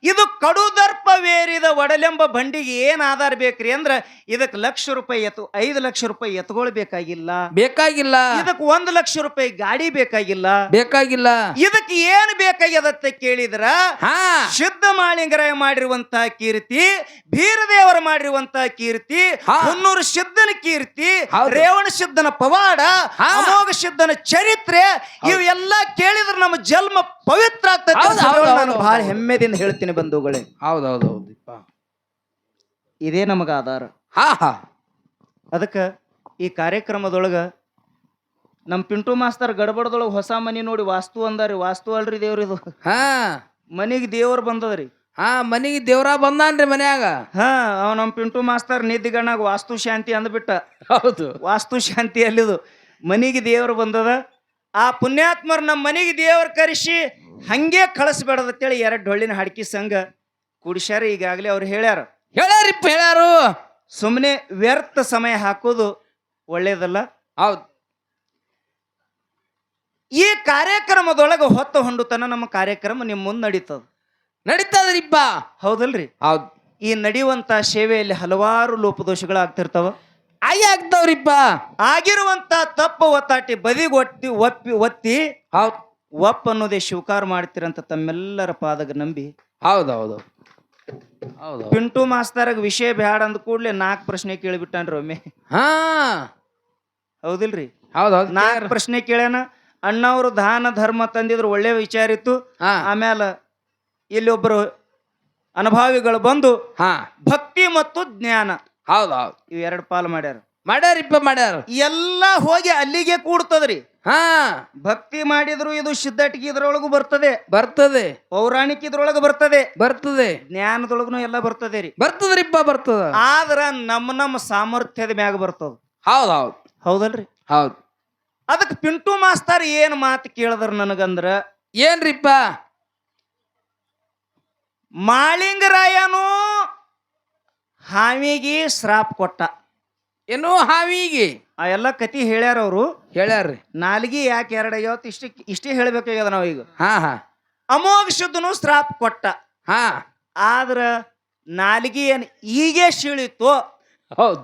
ಇದು ಕಡುದರ್ಪವೇರಿದ ಒಡಲೆಂಬ ಬಂಡಿಗೆ ಏನ್ ಆಧಾರ ಬೇಕ್ರಿ ಅಂದ್ರ ಇದಕ್ 5 ಲಕ್ಷ ರೂಪಾಯಿ ಎತ್ಗಳು ಬೇಕಾಗಿಲ್ಲ. ಬೇಕಾಗಿಲ್ಲ. ಇದಕ್ 1 ಲಕ್ಷ ರೂಪಾಯಿ ಗಾಡಿ ಬೇಕಾಗಿಲ್ಲ. ಬೇಕಾಗಿಲ್ಲ. ಇದಕ್ಕೆ ಏನ್ ಬೇಕಾಗ್ಯದತ್ತ ಕೇಳಿದ್ರ ಹಾ ಶುದ್ಧ ಮಾಳಿಂಗರಾಯ ಮಾಡಿರುವಂತಹ ಕೀರ್ತಿ, ಬೀರದೇವರ ಮಾಡಿರುವಂತಹ ಕೀರ್ತಿ, ಹಾ. ಹುನ್ನೂರು ಸಿದ್ಧನ ಕೀರ್ತಿ, ಹೌದು. ರೇವಣ ಸಿದ್ಧನ ಪವಾಡ, ಹಾ. ಅಮೋಘ ಸಿದ್ಧನ ಚರಿತ್ರೆ, ಇವೆಲ್ಲ ಕೇಳಿದ್ರೆ ನಮ್ಮ ಜನ್ಮ ಪವಿತ್ರ ಆಗ್ತದೆ. ಹೌದು, ಹೌದು, ನಾನು ಹೌದು. ಬಹಳ ಹೆಮ್ಮೆದಿಂದ ಹೇಳ್ತೀನಿ ಬಂಧುಗಳೇ. ಹೌದೌದೌದಿಪ್ಪ. ಇದೇ ನಮಗ ಆಧಾರ. ಹಾ ಹಾ ಅದಕ್ಕ ಈ ಕಾರ್ಯಕ್ರಮದೊಳಗ ನಮ್ ಪಿಂಟು ಮಾಸ್ತರ್ ಗಡಬಡದೊಳಗ ಹೊಸ ಮನಿ ನೋಡಿ ವಾಸ್ತು ಅಂದಾರಿ. ವಾಸ್ತು ಅಲ್ರಿ ದೇವ್ರಿದು. ಹಾ ಮನಿಗೆ ದೇವ್ರು ಬಂದದ್ರಿ. ಹಾ ಮನಿಗೆ ದೇವ್ರ ಬಂದಾನ್ರಿ ಮನ್ಯಾಗ. ಹಾ ಅವ್ ನಮ್ ಪಿಂಟು ಮಾಸ್ತರ್ ನಿದ್ದಿಗಣ್ಣಾಗ ವಾಸ್ತು ಶಾಂತಿ ಅಂದ್ಬಿಟ್ಟ. ಹೌದು. ವಾಸ್ತು ಶಾಂತಿ ಅಲ್ಲಿದು. ಮನಿಗೆ ದೇವ್ರು ಬಂದದ. ಆ ಪುಣ್ಯಾತ್ಮರು ನಮ್ಮ ಮನೆಗೆ ದೇವ್ರ ಕರೆಸಿ ಹಂಗೆ ಕಳಿಸ್ಬೇಡದತ್ತೇಳಿ 2 ಡೊಳ್ಳಿನ ಹಾಡ್ಕಿ ಸಂಘ ಕುಡಿಸ್ಯಾರ. ಈಗಾಗಲೇ ಅವ್ರು ಹೇಳ್ಯಾರ. ಹೇಳ್ಯಾರಿಪ್ಪ ಹೇಳ್ಯಾರು. ಸುಮ್ಮನೆ ವ್ಯರ್ಥ ಸಮಯ ಹಾಕೋದು ಒಳ್ಳೇದಲ್ಲ. ಹೌದ್. ಈ ಕಾರ್ಯಕ್ರಮದೊಳಗೆ ಹೊತ್ತ ಹೊಂಡುತನ ನಮ್ಮ ಕಾರ್ಯಕ್ರಮ ನಿಮ್ಮ ಮುಂದೆ ನಡೀತದ. ನಡೀತದ್ರಿಪ್ಪ. ಹೌದಲ್ರಿ? ಹೌದ್. ಈ ನಡೆಯುವಂತ ಸೇವೆಯಲ್ಲಿ ಹಲವಾರು ಲೋಪದೋಷಗಳಾಗ್ತಿರ್ತಾವ. ಆಗ್ತಾವ್ರಿಪ್ಪ. ಆಗಿರುವಂತ ತಪ್ಪು ಒತ್ತಾಟಿ ಬದಿಗೊತ್ತಿ ಒತ್ತಿ ಹೌದ್. ಒಪ್ಪ ಅನ್ನೋದೇ ಸ್ವೀಕಾರ ಮಾಡ್ತೀರಂತ ತಮ್ಮೆಲ್ಲರ ಪಾದಗ ನಂಬಿ. ಹೌದೌದು ಹೌದು. ಪಿಂಟು ಮಾಸ್ತರ್ಗ ವಿಷಯ ಬ್ಯಾಡ ಅಂದ ಕೂಡ್ಲೆ 4 ಪ್ರಶ್ನೆ ಕೇಳಿಬಿಟ್ಟಾನ್ರಿ ಒಮ್ಮೆ. ಹಾ ಹೌದಿಲ್ರಿ? ಹೌದೌದು. 4 ಪ್ರಶ್ನೆ ಕೇಳ್ಯಾನ. ಅಣ್ಣವ್ರು ದಾನ ಧರ್ಮ ತಂದಿದ್ರು, ಒಳ್ಳೆ ವಿಚಾರ ಇತ್ತು. ಹಾ ಆಮೇಲೆ ಇಲ್ಲಿ ಒಬ್ಬರು ಅನುಭಾವಿಗಳು ಬಂದು ಹಾ ಭಕ್ತಿ ಮತ್ತು ಜ್ಞಾನ ಹೌದೌದು ಇವ್ 2 ಪಾಲು ಮಾಡ್ಯಾರ. ಮಾಡ್ಯಾರಿಪ್ಪ ಮಾಡ್ಯಾರ. ಎಲ್ಲ ಹೋಗಿ ಅಲ್ಲಿಗೆ ಕೂಡ್ತದ್ರಿ. ಹಾ ಭಕ್ತಿ ಮಾಡಿದ್ರು ಇದು ಸಿದ್ಧಟಿಗೆ ಇದ್ರೊಳಗೂ ಬರ್ತದೆ, ಬರ್ತದೆ. ಪೌರಾಣಿಕ ಇದ್ರೊಳಗ ಬರ್ತದೆ, ಬರ್ತದೆ. ಜ್ಞಾನದೊಳಗೂ ಎಲ್ಲ ಬರ್ತದೆ ರೀ. ಬರ್ತದ್ರಿಪ್ಪ ಬರ್ತದ. ಆದ್ರ ನಮ್ಮ ಸಾಮರ್ಥ್ಯದ ಮ್ಯಾಗ ಬರ್ತದ. ಹೌದೌದು. ಹೌದಲ್ರಿ? ಹೌದು. ಅದಕ್ಕೆ ಪಿಂಟು ಮಾಸ್ತರ್ ಏನ್ ಮಾತು ಕೇಳಿದ್ರ ನನಗಂದ್ರ, ಏನ್ರಿಪ್ಪ? ಮಾಳಿಂಗರಾಯನು ಹಾವಿಗೆ ಶ್ರಾಪ್ ಕೊಟ್ಟ. ಏನು ಹಾವಿಗೆ? ಆ ಎಲ್ಲ ಕತಿ ಹೇಳ್ಯಾರ ಅವರು. ಹೇಳ್ಯಾರ್ರಿ. ನಾಲ್ಗಿ ಯಾಕೆ 2 ಐವತ್ತು ಇಷ್ಟೇ ಹೇಳ್ಬೇಕಾಗ್ಯದ ನಾವೀಗ. ಹಾ ಹಾ ಅಮೋಘ ಶುದ್ಧನು ಶ್ರಾಪ್ ಕೊಟ್ಟ. ಹಾ ಆದ್ರ ನಾಲ್ಗಿ ಏನ್ ಈಗೇ ಶೀಳಿತ್ತು. ಹೌದು.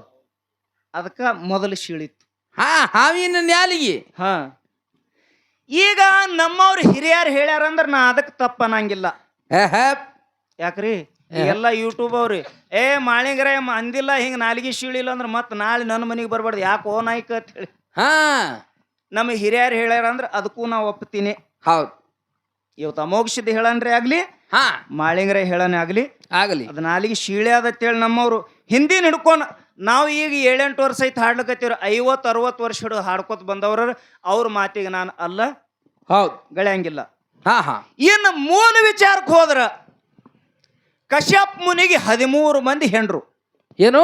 ಅದಕ್ಕ ಮೊದಲು ಶೀಳಿತ್ತು. ಹಾ ಹಾವಿನ ನ್ಯಾಲಿಗೆ. ಹಾ ಈಗ ನಮ್ಮವ್ರು ಹಿರಿಯರು ಹೇಳ್ಯಾರಂದ್ರ ನಾ ಅದಕ್ಕೆ ತಪ್ಪ ಅನ್ನಂಗಿಲ್ಲ. ಯಾಕ್ರಿ? ಎಲ್ಲ ಯೂಟ್ಯೂಬ್ ಅವ್ರಿ ಮಾಳಿಂಗರಾಯ ಅಂದಿಲ್ಲ ಹಿಂಗ ನಾಲಿಗೆ ಶೀಳಿಲ್ಲ ಅಂದ್ರ ಮತ್ ನಾಳೆ ನನ್ನ ಮನೆಗೆ ಬರ್ಬಾರ್ದು ಯಾಕೆ ಓ ನಾಯ್ಕ ಅಂತ ಹೇಳಿ. ಹಾ ನಮ್ಮ ಹಿರಿಯರು ಹೇಳ್ಯಾರ ಅಂದ್ರ ಅದಕ್ಕೂ ನಾವು ಒಪ್ತೀನಿ. ಹೌದು. ಇವತ್ತು ಅಮೋಘ ಸಿದ್ಧ ಹೇಳನ್ರಿ ಆಗ್ಲಿ, ಹಾ ಮಾಳಿಂಗರಾಯ ಹೇಳನೇ ಆಗ್ಲಿ, ಆಗಲಿ ಅದ ನಾಲಿಗೆ ಶೀಳೆ ಅದಂತೇಳಿ ನಮ್ಮವ್ರು ಹಿಂದಿನ ಹಿಡ್ಕೊಂಡ್ ನಾವು ಈಗ 7-8 ವರ್ಷ ಐತಿ ಹಾಡ್ಲಕತ್ತೀವ್ರಿ. 50-60 ವರ್ಷ ಹಿಡಿದು ಹಾಡ್ಕೊತ ಬಂದವ್ರ ಅವ್ರ ಮಾತಿಗೆ ನಾನು ಅಲ್ಲ ಹೌದು ಗಳಂಗಿಲ್ಲ. ಹಾ ಹಾ ಇನ್ನು ಮೂಲ ವಿಚಾರಕ್ಕೆ ಹೋದ್ರ ಕಶ್ಯಪ್ ಮುನಿಗೆ 13 ಮಂದಿ ಹೆಂಡ್ರು. ಏನು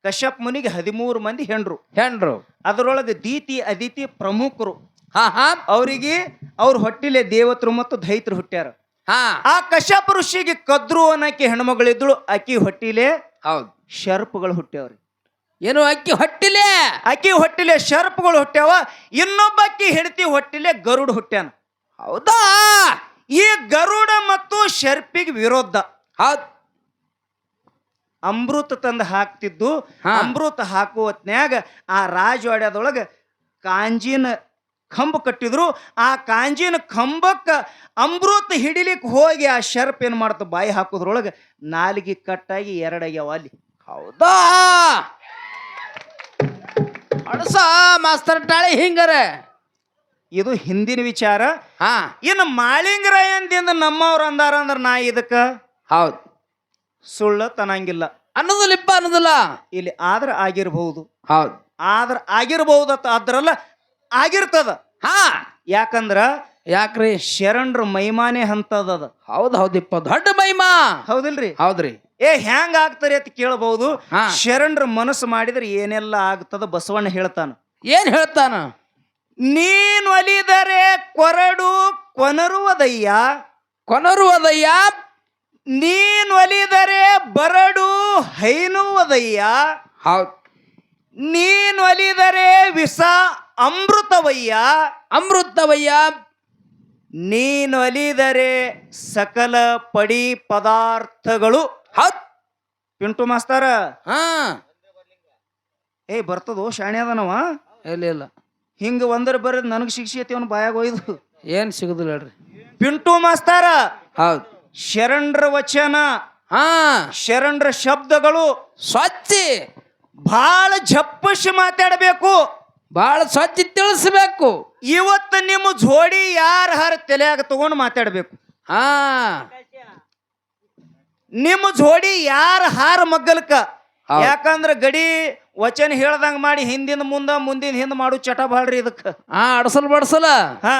ಕಶ್ಯಪ್ ಮುನಿಗೆ 13 ಮಂದಿ ಹೆಂಡ್ರು. ಹೆಂಡ್ರು ಅದರೊಳಗೆ ದೀತಿ ಅದಿತಿ ಪ್ರಮುಖರು. ಹಾ ಹಾ ಅವರಿಗೆ ಅವ್ರ ಹೊಟ್ಟಿಲೆ ದೇವತರು ಮತ್ತು ದೈತ್ರು ಹುಟ್ಟ್ಯಾರ. ಹಾ ಆ ಕಶ್ಯಪ ಋಷಿಗೆ ಕದ್ರು ಅನ್ನಕ್ಕೆ ಹೆಣ್ಮಗಳಿದ್ಳು. ಆಕಿ ಹೊಟ್ಟಿಲೆ ಹೌದು ಶರ್ಪಗಳು ಹುಟ್ಟ್ಯಾವ್ರಿ. ಏನು ಅಕ್ಕಿ ಹೊಟ್ಟಿಲೆ ಆಕಿ ಹೊಟ್ಟಿಲೆ ಶರ್ಪಗಳು ಹುಟ್ಟ್ಯಾವ. ಇನ್ನೊಬ್ಬ ಅಕ್ಕಿ ಹೆಂಡತಿ ಹೊಟ್ಟಿಲೆ ಗರುಡ ಹುಟ್ಟ್ಯಾನ. ಹೌದಾ ಈ ಗರುಡ ಮತ್ತು ಶರ್ಪಿಗೆ ವಿರೋಧ. ಹೌದ್ ಅಮೃತ ತಂದು ಹಾಕ್ತಿದ್ದು. ಹಾ. ಅಮೃತ ಹಾಕುವ ಹೊತ್ನ್ಯಾಗ ಆ ರಾಜವಾಡ್ಯದೊಳಗ ಕಾಂಜಿನ ಕಂಬ ಕಟ್ಟಿದ್ರು. ಆ ಕಾಂಜಿನ ಕಂಬಕ್ಕ ಅಮೃತ ಹಿಡಿಲಿಕ್ಕೆ ಹೋಗಿ ಆ ಶರ್ಪ್ ಏನ್ ಮಾಡ್ತ ಬಾಯಿ ಹಾಕೋದ್ರೊಳಗೆ ನಾಲಿಗೆ ಕಟ್ಟಾಗಿ ಎರಡಾಗ್ಯಾವ ಅಲ್ಲಿ. ಹೌದಾ ಅಡಸ ಮಾಸ್ತರ್ ಟಾಳಿ ಹಿಂಗಾರ. ಇದು ಹಿಂದಿನ ವಿಚಾರ. ಹಾ ಇನ್ನು ಮಾಳಿಂಗರಾಯಂದಿಂದ ನಮ್ಮವ್ರು ಅಂದಾರ ಅಂದ್ರ ನಾ ಇದಕ್ಕ ಹೌದ್ ಸುಳ್ಳ ತನಂಗಿಲ್ಲ. ಅನ್ನೋದಿಲ್ಲಪ್ಪ ಅನ್ನೋದಿಲ್ಲ. ಇಲ್ಲಿ ಆದ್ರ ಆಗಿರಬಹುದು. ಹೌದ್ ಆದ್ರ ಆಗಿರಬಹುದತ್ತ ಅದ್ರಲ್ಲ ಆಗಿರ್ತದ. ಹಾ ಯಾಕಂದ್ರ ಯಾಕ್ರಿ ಶರಣರ ಮೈಮಾನೆ ಅಂತದ. ಹೌದ್ ಹೌದಿಪ್ಪ ದೊಡ್ಡ ಮಹಿಮಾ. ಹೌದಿಲ್ರಿ? ಹೌದ್ರಿ. ಹ್ಯಾಂಗ ಆಗ್ತಾರೆ ಅಂತ ಕೇಳಬಹುದು. ಹಾ. ಶರಣರ ಮನಸ್ಸು ಮಾಡಿದ್ರೆ ಏನೆಲ್ಲ ಆಗ್ತದ ಬಸವಣ್ಣ ಹೇಳ್ತಾನ. ಏನ್ ಹೇಳ್ತಾನ? ನೀನು ಅಲಿದರೆ ಕೊರಡು ಕೊನರುವುದಯ್ಯ, ಕೊನರುವುದಯ್ಯ. ನೀನು ಅಲಿದರೆ ಬರಡು ಹೈನುವುದಯ್ಯ, ಹೌದ್ ನೀನು ಅಲಿದರೆ ವಿಷ ಅಮೃತವಯ್ಯ, ಅಮೃತವಯ್ಯ. ನೀನು ಅಲಿದರೆ ಸಕಲ ಪಡಿ ಪದಾರ್ಥಗಳು. ಹೌದ್ ಪಿಂಟು ಮಾಸ್ತರ ಹಾ ಬರ್ತದೋ ಶಾಣೆ ಅದನವ. ಇಲ್ಲ ಇಲ್ಲ ಹಿಂಗ ಒಂದರ ಬರೋದು ನನಗೆ ಶಿಕ್ಷೆ ಐತಿ ಅವನು ಬಾಯಾಗ ಒಯ್ದು. ಏನ್ ಸಿಗುದಿಲ್ಲ ಹೇಳ್ರಿ. ಪಿಂಟು ಮಾಸ್ತರ ಹೌದ್ ಶರಣರ ವಚನ, ಹಾ ಶರಣರ ಶಬ್ದಗಳು ಸ್ವಚ್ಛ ಬಹಳ ಝಪ್ಪಸಿ ಮಾತಾಡಬೇಕು. ಬಹಳ ಸ್ವಚ್ಛ ತಿಳಿಸ್ಬೇಕು. ಇವತ್ತು ನಿಮ್ಮ ಜೋಡಿ ಯಾರ ಹಾರ ತಲೆಯಾಗ ತಗೊಂಡು ಮಾತಾಡಬೇಕು. ಹಾ ನಿಮ್ಮ ಜೋಡಿ ಯಾರ ಹಾರ ಮಗ್ಗಲ್ಕ. ಹೌದ್. ಯಾಕಂದ್ರ ಗಡಿ ವಚನ ಹೇಳ್ದಂಗ ಮಾಡಿ ಹಿಂದಿನ ಮುಂದ ಮುಂದಿನ ಹಿಂದ ಮಾಡು ಚಟ ಬಾಳ್ರಿ ಇದಕ್ಕ. ಹಾ ಅಡಸಲ್ ಬಡಸಲ. ಹಾ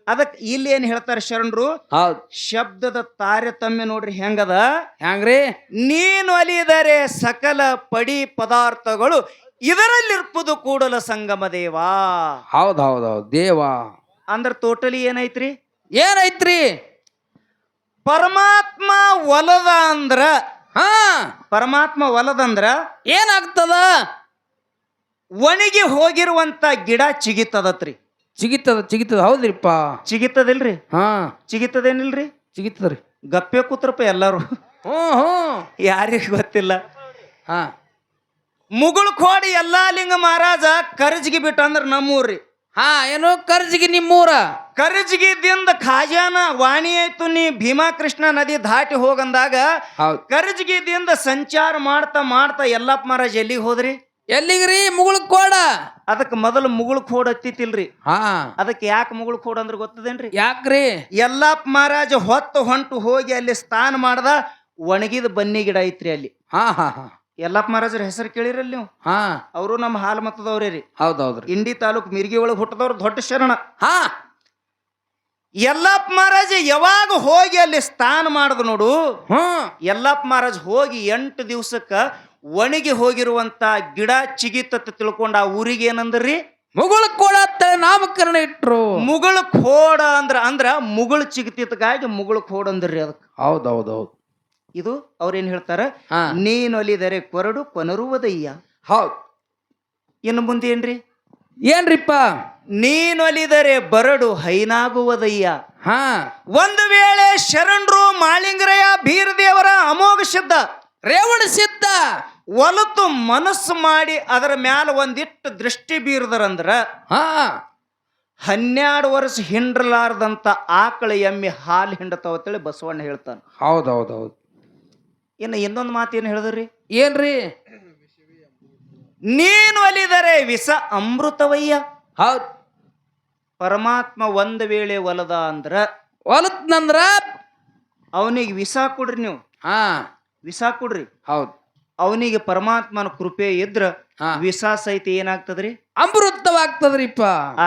ಅದಕ್ಕೆ ಇಲ್ಲಿ ಏನ್ ಹೇಳ್ತಾರೆ ಶರಣರು? ಹೌದ್ ಶಬ್ದದ ತಾರತಮ್ಯ ನೋಡ್ರಿ ಹೆಂಗದ. ಹೆಂಗ್ರಿ? ನೀನು ಅಲಿದರೆ ಸಕಲ ಪಡಿ ಪದಾರ್ಥಗಳು ಇದರಲ್ಲಿರ್ಪುದು ಕೂಡಲ ಸಂಗಮ ದೇವ. ಹೌದ್ ಹೌದ್ ಹೌದ್ ದೇವ ಅಂದ್ರ ಟೋಟಲಿ ಏನೈತ್ರಿ? ಏನೈತ್ರಿ? ಪರಮಾತ್ಮ ಒಲದ ಅಂದ್ರ, ಹಾ ಪರಮಾತ್ಮ ಒಲದಂದ್ರ ಏನಾಗ್ತದ? ಒಣಗಿ ಹೋಗಿರುವಂತ ಗಿಡ ಚಿಗಿತದತ್ರಿ. ಚಿಗಿತದ ಚಿಗಿತದ. ಹೌದ್ರಿಪ್ಪ ಚಿಗಿತದಿಲ್ರಿ? ಹಾ ಚಿಗಿತದೇನಿಲ್ರಿ? ಚಿಗಿತದ್ರಿ. ಗಪ್ಪೆ ಕೂತ್ರಪ್ಪ ಎಲ್ಲಾರು. ಹ್ಮ್ ಯಾರಿಗ ಗೊತ್ತಿಲ್ಲ. ಹಾ ಮುಗುಳ್ ಕೋಡಿ ಎಲ್ಲಾ ಲಿಂಗ ಮಹಾರಾಜ ಕರ್ಜಿಗೆ ಬಿಟ್ಟು ಅಂದ್ರ ನಮ್ಮೂರ್ರಿ. ಹಾ ಏನು ಕರ್ಜಿಗೆ ನಿಮ್ಮೂರ? ಕರ್ಜಿಗಿದಿಂದ ಖಾಜಾನ ವಾಣಿ ಆಯ್ತು. ನೀ ಭೀಮಾ ಕೃಷ್ಣ ನದಿ ದಾಟಿ ಹೋಗಂದಾಗ ಹೌದ್ ಕರ್ಜಿಗಿದಿಂದ ಸಂಚಾರ ಮಾಡ್ತಾ ಮಾಡ್ತಾ ಯಲ್ಲಪ್ಪ ಮಹಾರಾಜ್ ಎಲ್ಲಿಗೆ ಹೋದ್ರಿ? ಎಲ್ಲಿಗ್ರಿ? ಮುಗುಳ ಕೋಡ. ಅದಕ್ಕೆ ಮೊದಲು ಮುಗುಳ್ ಕೋಡ್ ಹತ್ತಿತಿಲ್ರಿ. ಹಾ ಅದಕ್ಕೆ ಯಾಕೆ ಮುಗುಳ್ ಕೋಡ್ ಅಂದ್ರೆ ಗೊತ್ತದೇನ್ರಿ? ಯಾಕ್ರಿ? ಯಲ್ಲಪ್ಪ ಮಹಾರಾಜ ಹೊಂಟು ಹೋಗಿ ಅಲ್ಲಿ ಸ್ನಾನ ಮಾಡ್ದ. ಒಣಗಿದ ಬನ್ನಿ ಗಿಡ ಐತ್ರಿ ಅಲ್ಲಿ. ಹಾ ಹಾ ಹಾ ಯಲ್ಲಪ್ಪ ಮಹಾರಾಜರ ಹೆಸರು ಕೇಳಿರಲ್ಲ ನೀವು? ಹಾ ಅವರು ನಮ್ಮ ಹಾಲು ಮತದವ್ರೇ ರೀ. ಹೌದೌದ್ರಿ. ಇಂಡಿ ತಾಲೂಕ್ ಮಿರ್ಗಿ ಒಳಗೆ ಹುಟ್ಟದವ್ರು ದೊಡ್ಡ ಶರಣ. ಹಾ ಯಲ್ಲಪ್ಪ ಮಹಾರಾಜ ಯಾವಾಗ ಹೋಗಿ ಅಲ್ಲಿ ಸ್ನಾನ ಮಾಡ್ದು ನೋಡು. ಹ್ಮ್ ಯಲ್ಲಪ್ಪ ಮಹಾರಾಜ್ ಹೋಗಿ 8 ದಿವ್ಸಕ್ಕ ಒಣಗಿ ಹೋಗಿರುವಂತ ಗಿಡ ಚಿಗಿತತ್ತ ತಿಳ್ಕೊಂಡ ಆ ಊರಿಗೆ ಏನಂದ್ರಿ? ಮುಗುಳ ಕೋಡ ಅಂತ ನಾಮಕರಣ ಇಟ್ರು. ಮುಗುಳ ಖೋಡ ಅಂದ್ರ ಮುಗುಳು ಚಿಗತಿತ್ಗಾಗಿ ಮುಗುಳ ಖೋಡ ಅಂದ್ರಿ ಅದಕ್ಕೆ. ಹೌದೌದೌದು. ಇದು ಅವ್ರೇನ್ ಹೇಳ್ತಾರ? ಹಾ ನೀನು ಅಲಿದರೆ ಕೊರಡು ಕೊನರುವುದಯ್ಯ. ಹೌದ್ ಇನ್ನು ಮುಂದೆ ಏನ್ರಿ? ಏನ್ರಿಪ್ಪ? ನೀನು ಅಲಿದರೆ ಬರಡು ಹೈನಾಗುವುದಯ್ಯ. ಹಾ ಒಂದು ವೇಳೆ ಶರಣರು ಮಾಳಿಂಗರಾಯ ಬೀರದೇವರ ಅಮೋಘ ಸಿದ್ಧ ರೇವಣ ಸಿದ್ಧ ಒಲತು ಮನಸ್ಸು ಮಾಡಿ ಅದರ ಮ್ಯಾಲ ಒಂದಿಟ್ಟು ದೃಷ್ಟಿ ಬೀರದರಂದ್ರ ಹಾ 12 ವರ್ಷ ಹಿಂಡ್ರಲಾರ್ದಂತ ಆಕಳ ಎಮ್ಮೆ ಹಾಲು ಹಿಂಡತಾವತ್ತೇಳಿ ಬಸವಣ್ಣ ಹೇಳ್ತಾನ. ಹೌದೌದೌದು. ಇನ್ನು ಇನ್ನೊಂದು ಮಾತು ಏನು ಹೇಳಿದ್ರಿ? ಏನ್ರಿ? ನೀನು ಅಲಿದರೆ ವಿಷ ಅಮೃತವಯ್ಯ. ಹೌದ್ ಪರಮಾತ್ಮ ಒಂದು ವೇಳೆ ಒಲದ ಅಂದ್ರ ಹೊಲತ್ನಂದ್ರ ಅವನಿಗೆ ವಿಷ ಕೊಡ್ರಿ. ನೀವು ಹಾ ವಿಷ ಕೊಡ್ರಿ. ಹೌದ್ ಅವನಿಗೆ ಪರಮಾತ್ಮನ ಕೃಪೆ ಇದ್ರ ಹಾ. ವಿಷ ಸಹಿತ ಏನಾಗ್ತದ್ರಿ? ಅಮೃತವಾಗ್ತದ್ರಿ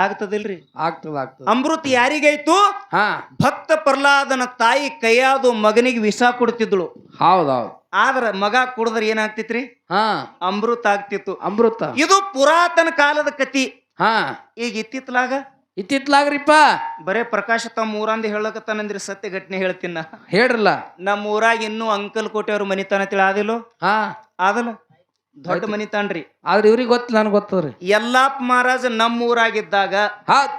ಆಗ್ತದಿಲ್ರಿ. ಆಗ್ತದ ಅಮೃತ ಯಾರಿಗಾಯ್ತು? ಹಾ ಭಕ್ತ ಪ್ರಹ್ಲಾದನ ತಾಯಿ ಕೈಯಾದು ಮಗನಿಗೆ ವಿಷ ಕೊಡ್ತಿದ್ಳು. ಹೌದೌದು. ಆದ್ರ ಮಗ ಕುಡಿದ್ರೆ ಏನಾಗ್ತಿತ್ರಿ? ಹಾ ಅಮೃತ ಆಗ್ತಿತ್ತು. ಅಮೃತ. ಇದು ಪುರಾತನ ಕಾಲದ ಕತಿ. ಹಾ ಈಗ ಇತ್ತಿತ್ಲಾಗ್ರಿಪ್ಪ ಬರೇ ಪ್ರಕಾಶ ತಮ್ಮ ಊರಂದ ಹೇಳಕತ್ತಾನಂದ್ರಿ. ಸತ್ಯ ಘಟನೆ ಹೇಳ್ತೀನ. ಹೇಳ್ರಲ್ಲ. ನಮ್ಮ ಊರಾಗ ಇನ್ನೂ ಅಂಕಲ್ ಕೋಟೆಯವ್ರ ಮನಿತಾನ ತಿಳಿ ಆದಿಲ್ಲೋ? ಹಾ ಆದಲ್ಲ, ದೊಡ್ಡ ಮನಿತಾನ್ರಿ. ಆದ್ರೆ ಇವ್ರಿಗೆ ಗೊತ್ತಿಲ್ಲ, ನನ್ಗೆ ಗೊತ್ತದ್ರಿ. ಯಲ್ಲಾಪ್ ಮಹಾರಾಜ ನಮ್ಮ ಊರಾಗಿದ್ದಾಗ ಹೌದ್.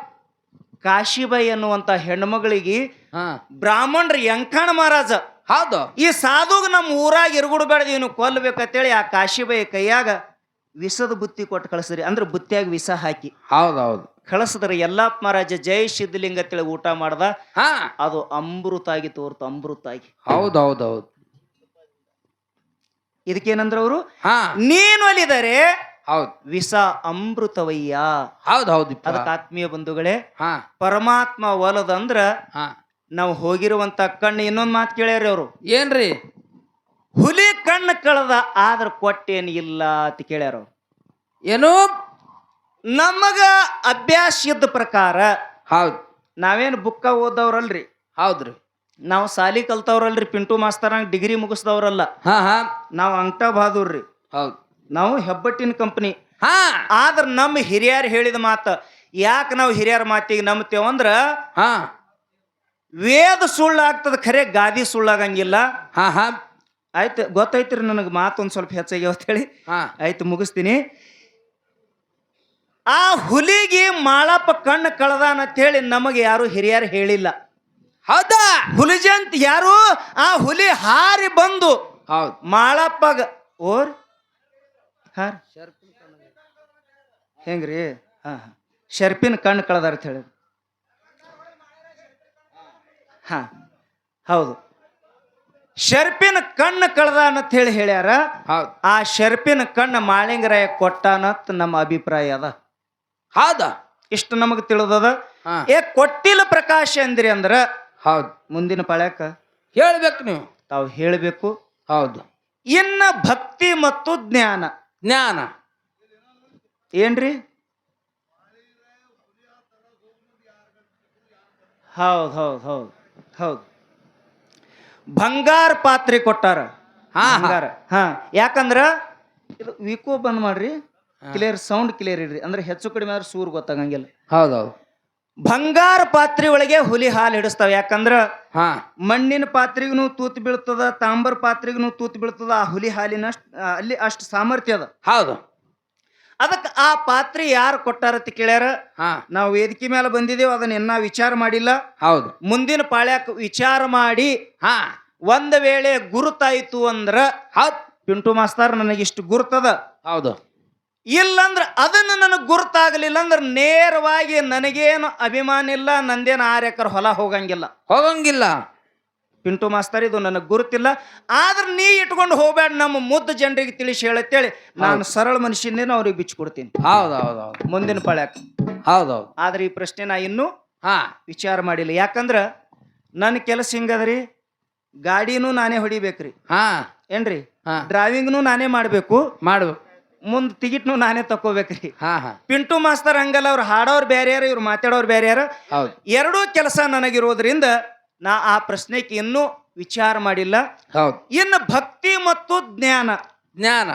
ಕಾಶಿಬಾಯಿ ಅನ್ನುವಂತ ಹೆಣ್ಮಗಳಿಗೆ ಹಾ ಬ್ರಾಹ್ಮಣರು ಯಂಕಣ ಮಹಾರಾಜ ಹೌದು. ಈ ಸಾಧುಗ್ ನಮ್ಮ ಊರಾಗ ಇರುಗುಡು ಬೇಡ, ಇವನು ಕೊಲ್ಲಬೇಕಂತೇಳಿ ಆ ಕಾಶಿಬಾಯಿ ಕೈಯಾಗ ವಿಷದ ಬುತ್ತಿ ಕೊಟ್ಟು ಕಳಿಸ್ರಿ. ಅಂದ್ರೆ ಬುತ್ತಿಯಾಗ ವಿಷ ಹಾಕಿ ಹೌದೌದು ಕಳಿಸಿದ್ರೆ ಯಲ್ಲಾಪ್ ಮಹಾರಾಜ ಜೈ ಸಿದ್ಧಲಿಂಗ ಅಂತೇಳಿ ಊಟ ಮಾಡ್ದ. ಹಾ ಅದು ಅಮೃತ ಆಗಿ ತೋರ್ತು, ಅಮೃತ ಆಗಿ. ಹೌದೌದೌದು. ಇದಕ್ಕೇನಂದ್ರ ಅವರು, ಹಾ ನೀನು ಅಲಿದರೆ ಹೌದ್ ವಿಷ ಅಮೃತವಯ್ಯ. ಹೌದೌದು. ಅದಕ್ಕೆ ಆತ್ಮೀಯ ಬಂಧುಗಳೇ, ಹಾ ಪರಮಾತ್ಮ ಒಲದಂದ್ರ ಹಾ ನಾವು ಹೋಗಿರುವಂತ ಕಣ್ಣು. ಇನ್ನೊಂದ್ ಮಾತು ಕೇಳ್ಯಾರ ಅವರು, ಏನ್ರಿ? ಹುಲಿ ಕಣ್ಣು ಕಳೆದ ಆದ್ರ ಕೊಟ್ಟೇನ್ ಇಲ್ಲ ಅಂತ ಕೇಳ್ಯಾರ ಅವ್ರು. ಏನು? ನಮಗ ಅಭ್ಯಾಸ ಇದ್ದ ಪ್ರಕಾರ, ಹೌದ್. ನಾವೇನು ಬುಕ್ಕ ಓದವ್ರಲ್ರಿ, ಹೌದ್ರಿ. ನಾವು ಸಾಲಿ ಕಲ್ತವ್ರಲ್ರಿ, ಪಿಂಟು ಮಾಸ್ತರಂಗ್ ಡಿಗ್ರಿ ಮುಗಿಸ್ದವ್ರಲ್ಲ. ಹಾ ಹಾ ನಾವು ಅಂಗಟ ಬಹಾದೂರ್ರಿ. ಹೌದ್. ನಾವು ಹೆಬ್ಬಟ್ಟಿನ ಕಂಪನಿ. ಹಾ ಆದ್ರ ನಮ್ಮ ಹಿರಿಯರು ಹೇಳಿದ ಮಾತ ಯಾಕೆ ನಾವು ಹಿರಿಯರ ಮಾತಿಗೆ ನಂಬ್ತೇವಂದ್ರ, ಹಾ ವೇದ ಸುಳ್ಳಾಗ್ತದ, ಖರೆ ಗಾದಿ ಸುಳ್ಳಾಗಂಗಿಲ್ಲ. ಹಾ ಹಾ ಆಯ್ತು, ಗೊತ್ತೈತ್ರಿ ನನಗೆ ಮಾತು ಒಂದ್ ಸ್ವಲ್ಪ ಹೆಚ್ಚಾಗಿ ಹೇಳಿ. ಹಾ ಆಯ್ತು, ಮುಗಿಸ್ತೀನಿ. ಆ ಹುಲಿಗೆ ಮಾಳಪ್ಪ ಕಣ್ಣು ಕಳೆದಾನ ಅಂತ ಹೇಳಿ ನಮಗೆ ಯಾರು ಹಿರಿಯರು ಹೇಳಿಲ್ಲ. ಹೌದಾ? ಹುಲಿಜಂತ್ ಯಾರು? ಆ ಹುಲಿ ಹಾರಿ ಬಂದು ಹೌದ್. ಮಾಳಪ್ಪಗ ಓರ್ ಹಾರ್ ಹೆಂಗ್ರಿ? ಹಾ ಶರ್ಪಿನ ಕಣ್ಣು ಕಳೆದಾರ ಅಂತ ಹೇಳಿ. ಹಾ ಹೌದು, ಶರ್ಪಿನ ಕಣ್ಣು ಕಳೆದ ಅಂತ ಹೇಳಿ ಹೇಳ್ಯಾರ. ಹೌದ್. ಆ ಶರ್ಪಿನ ಕಣ್ಣು ಮಾಳಿಂಗರಾಯ ಕೊಟ್ಟಾನತ್ ನಮ್ಮ ಅಭಿಪ್ರಾಯ ಅದ. ಹೌದಾ? ಇಷ್ಟು ನಮಗ್ ತಿಳಿದದ. ಹಾ ಕೊಟ್ಟಿಲ್ಲ ಪ್ರಕಾಶ ಅಂದ್ರಿ ಅಂದ್ರ ಹೌದ್. ಮುಂದಿನ ಪಾಳ್ಯಾಕ ಹೇಳ್ಬೇಕು ನೀವು. ತಾವು ಹೇಳ್ಬೇಕು. ಹೌದು. ಇನ್ನ ಭಕ್ತಿ ಮತ್ತು ಜ್ಞಾನ. ಜ್ಞಾನ ಏನ್ರಿ? ಹೌದ್ ಹೌದ್ ಹೌದ್ ಹೌದ್. ಬಂಗಾರ ಪಾತ್ರೆ ಕೊಟ್ಟಾರ. ಹಾ ಬಂಗಾರ. ಹಾ ಯಾಕಂದ್ರ ಇದು ವಿಕೋ ಬಂದ್ ಮಾಡ್ರಿ, ಕ್ಲಿಯರ್ ಸೌಂಡ್ ಕ್ಲಿಯರ್ ಇಡ್ರಿ, ಅಂದ್ರೆ ಹೆಚ್ಚು ಕಡಿಮೆ ಆದ್ರೆ ಸೂರ್ ಗೊತ್ತಾಗಂಗಿಲ್ಲ. ಹೌದೌದು. ಬಂಗಾರ ಪಾತ್ರೆ ಒಳಗೆ ಹುಲಿ ಹಾಲು ಹಿಡಿಸ್ತಾವ. ಯಾಕಂದ್ರ ಹಾ ಮಣ್ಣಿನ ಪಾತ್ರೆಗೂ ತೂತು ಬೀಳ್ತದ, ತಾಂಬರ್ ಪಾತ್ರೆಗೂ ತೂತು ಬೀಳ್ತದ. ಆ ಹುಲಿ ಹಾಲಿನ ಅಲ್ಲಿ ಅಷ್ಟು ಸಾಮರ್ಥ್ಯ ಅದ. ಹೌದು. ಅದಕ್ಕೆ ಆ ಪಾತ್ರೆ ಯಾರು ಕೊಟ್ಟಾರತಿ ಕೇಳ್ಯಾರ. ಹಾ ನಾವು ವೇದಿಕೆ ಮೇಲೆ ಬಂದಿದ್ದೇವೆ, ಅದನ್ನ ಇನ್ನ ವಿಚಾರ ಮಾಡಿಲ್ಲ. ಹೌದು. ಮುಂದಿನ ಪಾಳ್ಯಾಕ ವಿಚಾರ ಮಾಡಿ, ಹಾ ಒಂದ ವೇಳೆ ಗುರುತಾಯ್ತು ಅಂದ್ರ, ಹೌದ್. ಪಿಂಟು ಮಾಸ್ತರ್ ನನಗಿಷ್ಟು ಗುರುತದ, ಹೌದು. ಇಲ್ಲಂದ್ರ ಅದನ್ನ ನನಗೆ ಗುರುತಾಗಲಿಲ್ಲ ಅಂದ್ರ ನೇರವಾಗಿ ನನಗೇನು ಅಭಿಮಾನ ಇಲ್ಲ, ನಂದೇನು 6 ಎಕರೆ ಹೊಲ ಹೋಗಂಗಿಲ್ಲ. ಹೋಗಂಗಿಲ್ಲ. ಪಿಂಟು ಮಾಸ್ತರ್ ಇದು ನನಗೆ ಗುರುತಿಲ್ಲ. ಆದ್ರೆ ನೀ ಇಟ್ಕೊಂಡು ಹೋಗ್ಬೇಡ, ನಮ್ಮ ಮುದ್ದು ಜನರಿಗೆ ತಿಳಿಸಿ ಹೇಳತ್ತೇಳಿ ನಾನು ಸರಳ ಮನುಷ್ಯನೇನು ಅವ್ರಿಗೆ ಬಿಚ್ಚಿಕೊಡ್ತೀನಿ. ಹೌದೌದೌದು. ಮುಂದಿನ ಪಾಳ್ಯಾಕ. ಹೌದೌದು. ಆದ್ರೆ ಈ ಪ್ರಶ್ನೆ ನಾ ಇನ್ನೂ ಹಾ ವಿಚಾರ ಮಾಡಿಲ್ಲ. ಯಾಕಂದ್ರ ನನ್ನ ಕೆಲಸ ಹಿಂಗದ್ರಿ, ಗಾಡಿನೂ ನಾನೇ ಹೊಡಿಬೇಕ್ರಿ. ಹಾ ಏನ್ರಿ? ಹಾ ಡ್ರೈವಿಂಗ್ನು ನಾನೇ ಮಾಡ್ಬೇಕು, ಮಾಡ್ಬೇಕು. ಮುಂದ್ ಟಿಕೆಟ್ನು ನಾನೇ ತಕೋಬೇಕ್ರಿ. ಹಾ ಹಾ ಪಿಂಟು ಮಾಸ್ತರ್ ಹಂಗಲ್ಲ, ಅವ್ರು ಹಾಡೋರು ಬೇರೆ ಯಾರ, ಇವ್ರು ಮಾತಾಡೋರು ಬೇರೆ ಯಾರ. ಹೌದು. ಎರಡೂ ಕೆಲಸ ನನಗಿರೋದ್ರಿಂದ ನಾ ಆ ಪ್ರಶ್ನೆಗೆ ಇನ್ನೂ ವಿಚಾರ ಮಾಡಿಲ್ಲ. ಹೌದು. ಇನ್ನು ಭಕ್ತಿ ಮತ್ತು ಜ್ಞಾನ, ಜ್ಞಾನ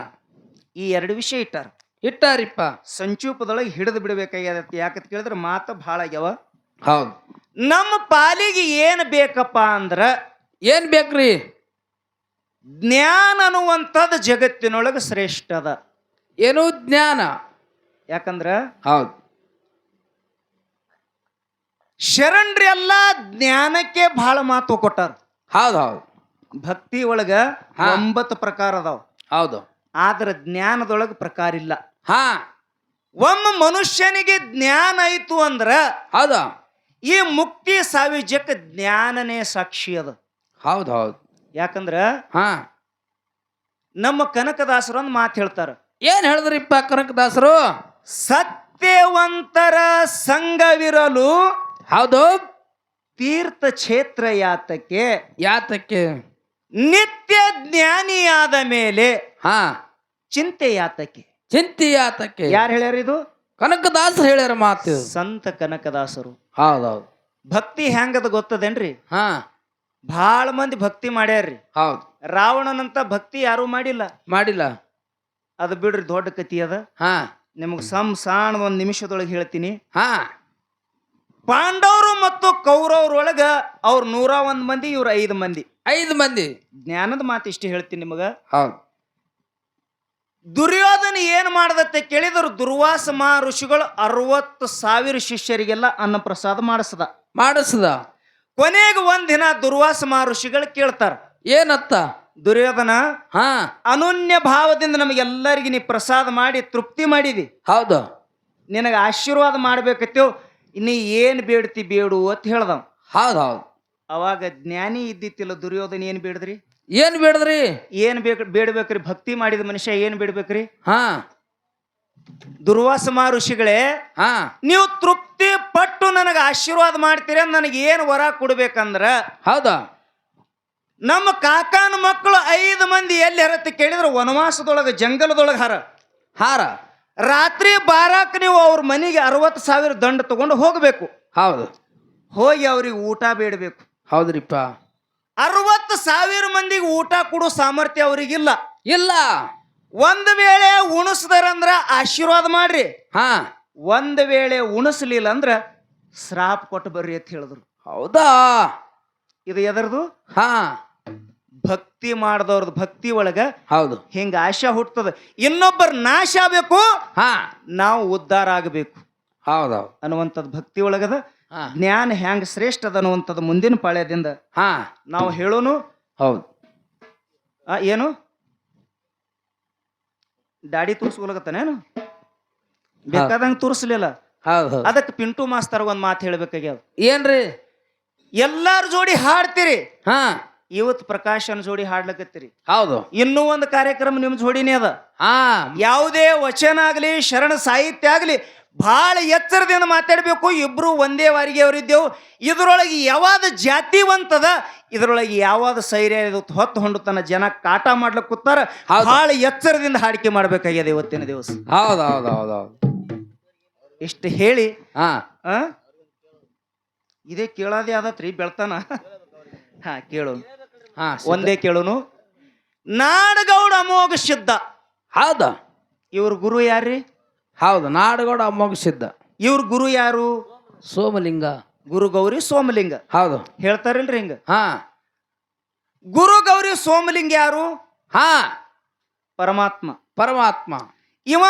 ಈ 2 ವಿಷಯ ಇಟ್ಟಾರ. ಇಟ್ಟಾರಿಪ್ಪ. ಸಂಚೂಪದೊಳಗೆ ಹಿಡಿದು ಬಿಡಬೇಕಾಗ್ಯದ. ಯಾಕಂತ ಕೇಳಿದ್ರೆ ಮಾತು ಭಾಳ ಆಗ್ಯಾವ. ಹೌದು. ನಮ್ಮ ಪಾಲಿಗೆ ಏನ್ ಬೇಕಪ್ಪ ಅಂದ್ರ, ಏನ್ ಬೇಕ್ರಿ? ಜ್ಞಾನ ಅನ್ನುವಂಥದ್ದು ಜಗತ್ತಿನೊಳಗೆ ಶ್ರೇಷ್ಠ ಅದ. ಏನು? ಜ್ಞಾನ. ಯಾಕಂದ್ರ ಹೌದು. ಶರಣ್ರಿ ಎಲ್ಲ ಜ್ಞಾನಕ್ಕೆ ಬಹಳ ಮಾತು ಕೊಟ್ಟಾರ. ಹೌದು ಹೌದು. ಭಕ್ತಿ ಒಳಗ 9 ಪ್ರಕಾರ ಅದಾವ. ಹೌದು. ಆದ್ರ ಜ್ಞಾನದೊಳಗ ಪ್ರಕಾರ ಇಲ್ಲ. ಹಾ ಒಮ್ಮ ಮನುಷ್ಯನಿಗೆ ಜ್ಞಾನ ಆಯ್ತು ಅಂದ್ರ, ಹೌದಾ, ಈ ಮುಕ್ತಿ ಸಾವಿಜ್ಯಕ್ಕೆ ಜ್ಞಾನನೇ ಸಾಕ್ಷಿ ಅದ. ಹೌದು ಹೌದು. ಯಾಕಂದ್ರ ಹಾ ನಮ್ಮ ಕನಕದಾಸರು ಒಂದು ಮಾತು ಹೇಳ್ತಾರ. ಏನ್ ಹೇಳಿದ್ರಿಪ್ಪ ಕನಕದಾಸರು? ಸತ್ಯವಂತರ ಸಂಘವಿರಲು ಹೌದು ತೀರ್ಥ ಕ್ಷೇತ್ರ ಯಾತಕ್ಕೆ, ಯಾತಕ್ಕೆ? ನಿತ್ಯ ಜ್ಞಾನಿಯಾದ ಮೇಲೆ ಹಾ ಚಿಂತೆ ಯಾತಕ್ಕೆ. ಚಿಂತೆ ಯಾತಕ್ಕೆ. ಯಾರು ಹೇಳ್ಯಾರ ಇದು? ಕನಕದಾಸರು ಹೇಳ್ಯಾರ ಮಾತು. ಸಂತ ಕನಕದಾಸರು. ಹೌದೌದು. ಭಕ್ತಿ ಹೆಂಗದ ಗೊತ್ತದೇನ್ರಿ? ಹಾ ಬಹಳ ಮಂದಿ ಭಕ್ತಿ ಮಾಡ್ಯಾರ್ರಿ. ಹೌದು. ರಾವಣನಂತ ಭಕ್ತಿ ಯಾರು ಮಾಡಿಲ್ಲ. ಮಾಡಿಲ್ಲ. ಅದು ಬಿಡ್ರಿ, ದೊಡ್ಡ ಕತಿ ಅದ. ಹಾ ನಿಮಗ್ ಸಾಣ ಒಂದ್ ನಿಮಿಷದೊಳಗೆ ಹೇಳ್ತೀನಿ. ಹಾ ಪಾಂಡವರು ಮತ್ತು ಕೌರವರೊಳಗ ಅವ್ರ 101 ಮಂದಿ, ಇವ್ರ 5 ಮಂದಿ. 5 ಮಂದಿ. ಜ್ಞಾನದ ಮಾತು ಇಷ್ಟು ಹೇಳ್ತೀನಿ ನಿಮಗ. ಹೌದು. ದುರ್ಯೋಧನ ಏನ್ ಮಾಡದತ್ತೆ ಕೇಳಿದ್ರು, ದುರ್ವಾಸ ಋಷಿಗಳು 60,000 ಶಿಷ್ಯರಿಗೆಲ್ಲ ಅನ್ನಪ್ರಸಾದ ಮಾಡಿಸದ. ಕೊನೆಗೆ ಒಂದಿನ ದುರ್ವಾಸ ಋಷಿಗಳು ಕೇಳ್ತಾರ, ಏನತ್ತ? ದುರ್ಯೋಧನ, ಹಾ ಅನನ್ಯ ಭಾವದಿಂದ ನಮಗೆಲ್ಲರಿಗೆ ನೀ ಪ್ರಸಾದ ಮಾಡಿ ತೃಪ್ತಿ ಮಾಡಿದಿ. ಹೌದು. ನಿನಗ ಆಶೀರ್ವಾದ ಮಾಡ್ಬೇಕತ್ತೇವ್, ನೀ ಏನ್ ಬೇಡ್ತಿ ಬೇಡು ಅಂತ ಹೇಳ್ದವ್. ಹೌದು ಹೌದು. ಅವಾಗ ಜ್ಞಾನಿ ಇದ್ದಿತ್ತಿಲ್ಲ ದುರ್ಯೋಧನ. ಏನ್ ಬೇಡದ್ರಿ? ಏನ್ ಬೇಡದ್ರಿ? ಏನ್ ಬೇಡ್ಬೇಕ್ರಿ? ಭಕ್ತಿ ಮಾಡಿದ ಮನುಷ್ಯ ಏನ್ ಬೇಡ್ಬೇಕ್ರಿ? ಹಾ ದುರ್ವಾಸ ಋಷಿಗಳೇ, ಹಾ ನೀವು ತೃಪ್ತಿ ಪಟ್ಟು ನನಗ ಆಶೀರ್ವಾದ ಮಾಡ್ತೀರ, ನನಗೆ ಏನ್ ವರ ಕೊಡ್ಬೇಕಂದ್ರ, ಹೌದಾ, ನಮ್ಮ ಕಾಕಾನ ಮಕ್ಕಳು 5 ಮಂದಿ ಎಲ್ಲಿ ಹರತ್ತ ಕೇಳಿದ್ರ ವನವಾಸದೊಳಗ ಜಂಗಲದೊಳಗ ಹಾರ. ರಾತ್ರಿ ಬಾರಾಕ್ ನೀವು ಅವ್ರ ಮನೆಗೆ 60,000 ದಂಡ ತಗೊಂಡು ಹೋಗ್ಬೇಕು. ಹೌದು. ಹೋಗಿ ಅವ್ರಿಗೆ ಊಟ ಬೇಡಬೇಕು. ಹೌದ್ರಿಪ್ಪ. 60,000 ಮಂದಿಗೆ ಊಟ ಕೊಡೋ ಸಾಮರ್ಥ್ಯ ಅವ್ರಿಗಿಲ್ಲ. ಇಲ್ಲ. ಒಂದ್ ವೇಳೆ ಉಣಿಸ್ದಾರಂದ್ರ ಆಶೀರ್ವಾದ ಮಾಡ್ರಿ, ಹಾ ಒಂದ್ ವೇಳೆ ಉಣಿಸ್ಲಿಲ್ಲ ಅಂದ್ರ ಶ್ರಾಪ್ ಕೊಟ್ಟು ಬರ್ರಿ ಅಂತ ಹೇಳಿದ್ರು. ಹೌದಾ? ಇದು ಎದರ್ದು? ಹಾ ಭಕ್ತಿ ಮಾಡದವ್ರದ್ದು. ಭಕ್ತಿ ಒಳಗ ಹೌದು ಹಿಂಗ ಆಶಾ ಹುಟ್ಟದ. ಇನ್ನೊಬ್ಬರ ನಾಶ ಆಗ್ಬೇಕು, ಹಾ ನಾವು ಉದ್ಧಾರ ಆಗಬೇಕು ಹೌದೌದು ಅನ್ನುವಂಥದ್ದು ಭಕ್ತಿ ಒಳಗದ. ಜ್ಞಾನ ಹೆಂಗ ಶ್ರೇಷ್ಠ ಅದ ಅನ್ನುವಂಥದ್ದು ಮುಂದಿನ ಪಾಳ್ಯದಿಂದ ಹಾ ನಾವು ಹೇಳೋನು. ಹೌದು. ಏನು ದಾಡಿ ತೋರ್ಸ್ಕೊಳಕತ್ತಾನೇನು? ಬೇಕಾದಂಗ ತೋರಿಸ್ಲಿಲ್ಲ. ಹೌದು. ಅದಕ್ಕೆ ಪಿಂಟು ಮಾಸ್ತರ್ ಒಂದ್ ಮಾತು ಹೇಳ್ಬೇಕಾಗ್ಯಾವ. ಏನ್ರಿ? ಎಲ್ಲಾರ ಜೋಡಿ ಹಾಡ್ತೀರಿ, ಹಾ ಇವತ್ತು ಪ್ರಕಾಶನ್ ಜೋಡಿ ಹಾಡ್ಲಕತ್ತೀರಿ. ಹೌದು. ಇನ್ನೂ ಒಂದು ಕಾರ್ಯಕ್ರಮ ನಿಮ್ ಜೋಡಿನೇ ಅದ. ಹಾ ಯಾವುದೇ ವಚನ ಆಗ್ಲಿ ಶರಣ ಸಾಹಿತ್ಯ ಆಗ್ಲಿ ಬಹಳ ಎಚ್ಚರದಿಂದ ಮಾತಾಡ್ಬೇಕು. ಇಬ್ರು ಒಂದೇ ವಾರಿಗೆ ಅವರಿದ್ದೆವು. ಇದ್ರೊಳಗೆ ಯಾವಾದ ಜಾತಿವಂತದ, ಇದ್ರೊಳಗೆ ಯಾವಾದ ಸೈರ್ಯ ಹೊತ್ತು ಹೊಂಡು ತನ್ನ ಜನ ಕಾಟ ಮಾಡ್ಲಿಕ್ಕೆ ಕೂತಾರ. ಬಹಳ ಎಚ್ಚರದಿಂದ ಹಾಡಿಕೆ ಮಾಡ್ಬೇಕಾಗ್ಯದ ಇವತ್ತಿನ ದಿವಸ. ಹೌದು ಹೌದು ಹೌದು ಹೌದು. ಇಷ್ಟು ಹೇಳಿ ಹಾ ಇದೇ ಕೇಳೋದೇ ಆದತ್ರಿ ಬೆಳ್ತಾನ. ಹಾ ಕೇಳೋನು, ಹಾ ಒಂದೇ ಕೇಳೋನು. ನಾಡಗೌಡ ಅಮೋಘ ಸಿದ್ಧ. ಹೌದಾ? ಇವ್ರ ಗುರು ಯಾರ್ರಿ? ಹೌದು, ನಾಡಗೌಡ ಅಮೋಘ ಸಿದ್ಧ. ಇವ್ರ ಗುರು ಯಾರು? ಸೋಮಲಿಂಗ. ಗುರು ಗೌರಿ ಸೋಮಲಿಂಗ. ಹೌದು. ಹೇಳ್ತಾರಿಲ್ರಿ ಹಿಂಗ. ಹಾ ಗುರು ಗೌರಿ ಸೋಮಲಿಂಗ ಯಾರು? ಹಾ ಪರಮಾತ್ಮ. ಪರಮಾತ್ಮ. ಇವ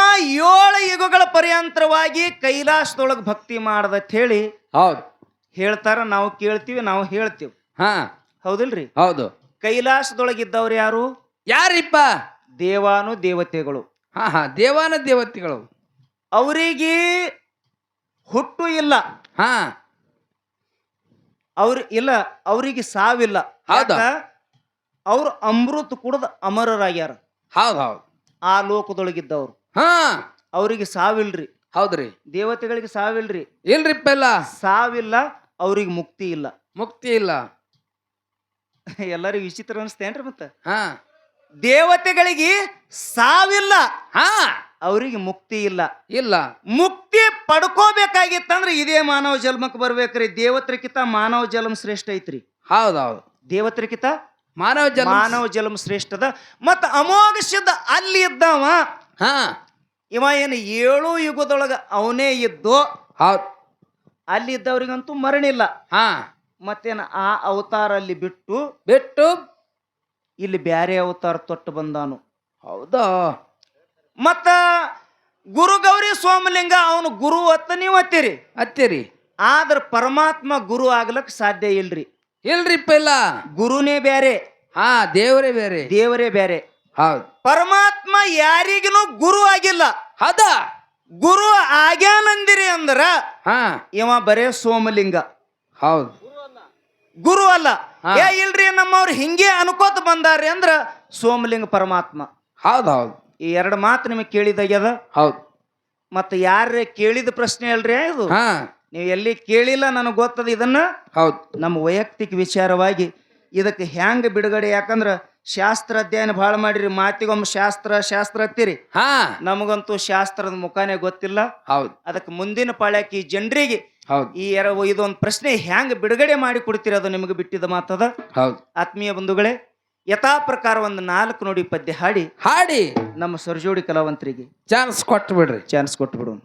7 ಯುಗಗಳ ಪರ್ಯಂತರವಾಗಿ ಕೈಲಾಸದೊಳಗೆ ಭಕ್ತಿ ಮಾಡದತ್ ಹೇಳಿ ಹೌದು ಹೇಳ್ತಾರ. ನಾವು ಕೇಳ್ತೀವಿ, ನಾವು ಹೇಳ್ತೀವಿ. ಹಾ ಹೌದಿಲ್ರಿ? ಹೌದು. ಕೈಲಾಸದೊಳಗಿದ್ದವ್ರು ಯಾರು? ಯಾರಿಪ್ಪ? ದೇವಾನು ದೇವತೆಗಳು. ಹಾ ಹಾ ದೇವಾನ ದೇವತೆಗಳು. ಅವರಿಗೆ ಹುಟ್ಟು ಇಲ್ಲ. ಹಾ ಇಲ್ಲ, ಅವರಿಗೆ ಸಾವಿಲ್ಲ. ಹೌದಾ? ಅವ್ರು ಅಮೃತ ಕುಡಿದ ಅಮರರಾಗ್ಯಾರ. ಹೌದು ಹೌದು. ಆ ಲೋಕದೊಳಗಿದ್ದವ್ರು. ಹಾ ಅವ್ರಿಗೆ ಸಾವಿಲ್ರಿ. ಹೌದ್ರಿ. ದೇವತೆಗಳಿಗೆ ಸಾವಿಲ್ರಿ. ಇಲ್ರಿಪ್ಪ. ಇಲ್ಲ ಸಾವಿಲ್ಲ, ಅವ್ರಿಗೆ ಮುಕ್ತಿ ಇಲ್ಲ. ಮುಕ್ತಿ ಇಲ್ಲ. ಎಲ್ಲರಿಗೂ ವಿಚಿತ್ರ ಅನಿಸ್ತೇನ್ರಿ? ಮತ್ತ ಹಾ ದೇವತೆಗಳಿಗೆ ಸಾವಿಲ್ಲ, ಹಾ ಅವ್ರಿಗೆ ಮುಕ್ತಿ ಇಲ್ಲ. ಇಲ್ಲ. ಮುಕ್ತಿ ಪಡ್ಕೋಬೇಕಾಗಿತ್ತಂದ್ರೆ ಇದೇ ಮಾನವ ಜನ್ಮಕ್ಕೆ ಬರ್ಬೇಕ್ರಿ. ದೇವತರಿಕಿತ ಮಾನವ ಜನ್ಮ ಶ್ರೇಷ್ಠ ಐತ್ರಿ. ಹೌದೌದು. ದೇವತರಿಕಿತ ಮಾನವ ಜನ್ಮ ಶ್ರೇಷ್ಠದ. ಮತ್ತ ಅಮೋಘ ಸಿದ್ಧ ಅಲ್ಲಿ ಇದ್ದವ. ಹಾ ಇವ ಏನು 7 ಯುಗದೊಳಗ ಅವನೇ ಇದ್ದು. ಹೌದು. ಅಲ್ಲಿ ಇದ್ದವ್ರಿಗಂತೂ ಮರಣಿಲ್ಲ. ಹಾ ಮತ್ತೇನ ಆ ಅವತಾರ ಅಲ್ಲಿ ಬಿಟ್ಟು ಇಲ್ಲಿ ಬ್ಯಾರೆ ಅವತಾರ ತೊಟ್ಟು ಬಂದಾನು. ಹೌದಾ? ಮತ್ತ ಗುರು ಗೌರಿ ಸೋಮಲಿಂಗ ಅವನು ಗುರು ಅತ್ತ ನೀವು ಅತ್ತೀರಿ. ಆದ್ರ ಪರಮಾತ್ಮ ಗುರು ಆಗ್ಲಕ್ ಸಾಧ್ಯ ಇಲ್ರಿ. ಇಲ್ರಿಪ್ಪ. ಇಲ್ಲ. ಗುರುನೇ ಬೇರೆ, ಹಾ ದೇವರೇ ಬೇರೆ. ದೇವರೇ ಬೇರೆ. ಹೌದು. ಪರಮಾತ್ಮ ಯಾರಿಗೂ ಗುರು ಆಗಿಲ್ಲ. ಹೌದಾ? ಗುರು ಆಗ್ಯಾನಂದಿರಿ ಅಂದ್ರ ಹಾ ಇವ ಬರೇ ಸೋಮಲಿಂಗ. ಹೌದು. ಗುರು ಅಲ್ಲ. ಇಲ್ರಿ ನಮ್ಮವ್ರು ಹಿಂಗೆ ಅನ್ಕೋತ ಬಂದಾರ್ರಿ ಅಂದ್ರ ಸೋಮಲಿಂಗ ಪರಮಾತ್ಮ. ಹೌದು ಹೌದು. ಈ 2 ಮಾತು ನಿಮಗೆ ಕೇಳಿದಾಗ್ಯದ. ಹೌದು. ಮತ್ತ ಯಾರೇ ಕೇಳಿದ ಪ್ರಶ್ನೆ ಅಲ್ರಿ ಇದು. ಹಾ ನೀವು ಎಲ್ಲಿ ಕೇಳಿಲ್ಲ, ನನಗೆ ಗೊತ್ತದ. ಇದನ್ನ ಹೌದು ನಮ್ಮ ವೈಯಕ್ತಿಕ ವಿಚಾರವಾಗಿ ಇದಕ್ಕೆ ಹ್ಯಾಂಗ ಬಿಡುಗಡೆ? ಯಾಕಂದ್ರ ಶಾಸ್ತ್ರ ಅಧ್ಯಯನ ಭಾಳ ಮಾಡಿರಿ, ಮಾತಿಗೊಮ್ಮೆ ಶಾಸ್ತ್ರ ಹತ್ತಿರಿ. ಹಾ ನಮಗಂತೂ ಶಾಸ್ತ್ರದ ಮುಖಾನೇ ಗೊತ್ತಿಲ್ಲ. ಹೌದು ಅದಕ್ಕೆ ಮುಂದಿನ ಪಾಳ್ಯಕ್ಕೆ ಈ ಜನರಿಗೆ ಹೌದು ಈ ಇದೊಂದು ಪ್ರಶ್ನೆ ಹ್ಯಾಂಗ ಬಿಡುಗಡೆ ಮಾಡಿ ಕೊಡ್ತೀರಿ, ಅದು ನಿಮಗೆ ಬಿಟ್ಟಿದ ಮಾತದ. ಹೌದು ಆತ್ಮೀಯ ಬಂಧುಗಳೇ, ಯಥಾ ಪ್ರಕಾರ ಒಂದು 4 ನುಡಿ ಪದ್ಯ ಹಾಡಿ ಹಾಡಿ ನಮ್ಮ ಸರ್ಜೋಡಿ ಕಲಾವಂತರಿಗೆ ಚಾನ್ಸ್ ಕೊಟ್ಟು ಬಿಡ್ರಿ. ಚಾನ್ಸ್ ಕೊಟ್ಟು ಬಿಡೋಣ.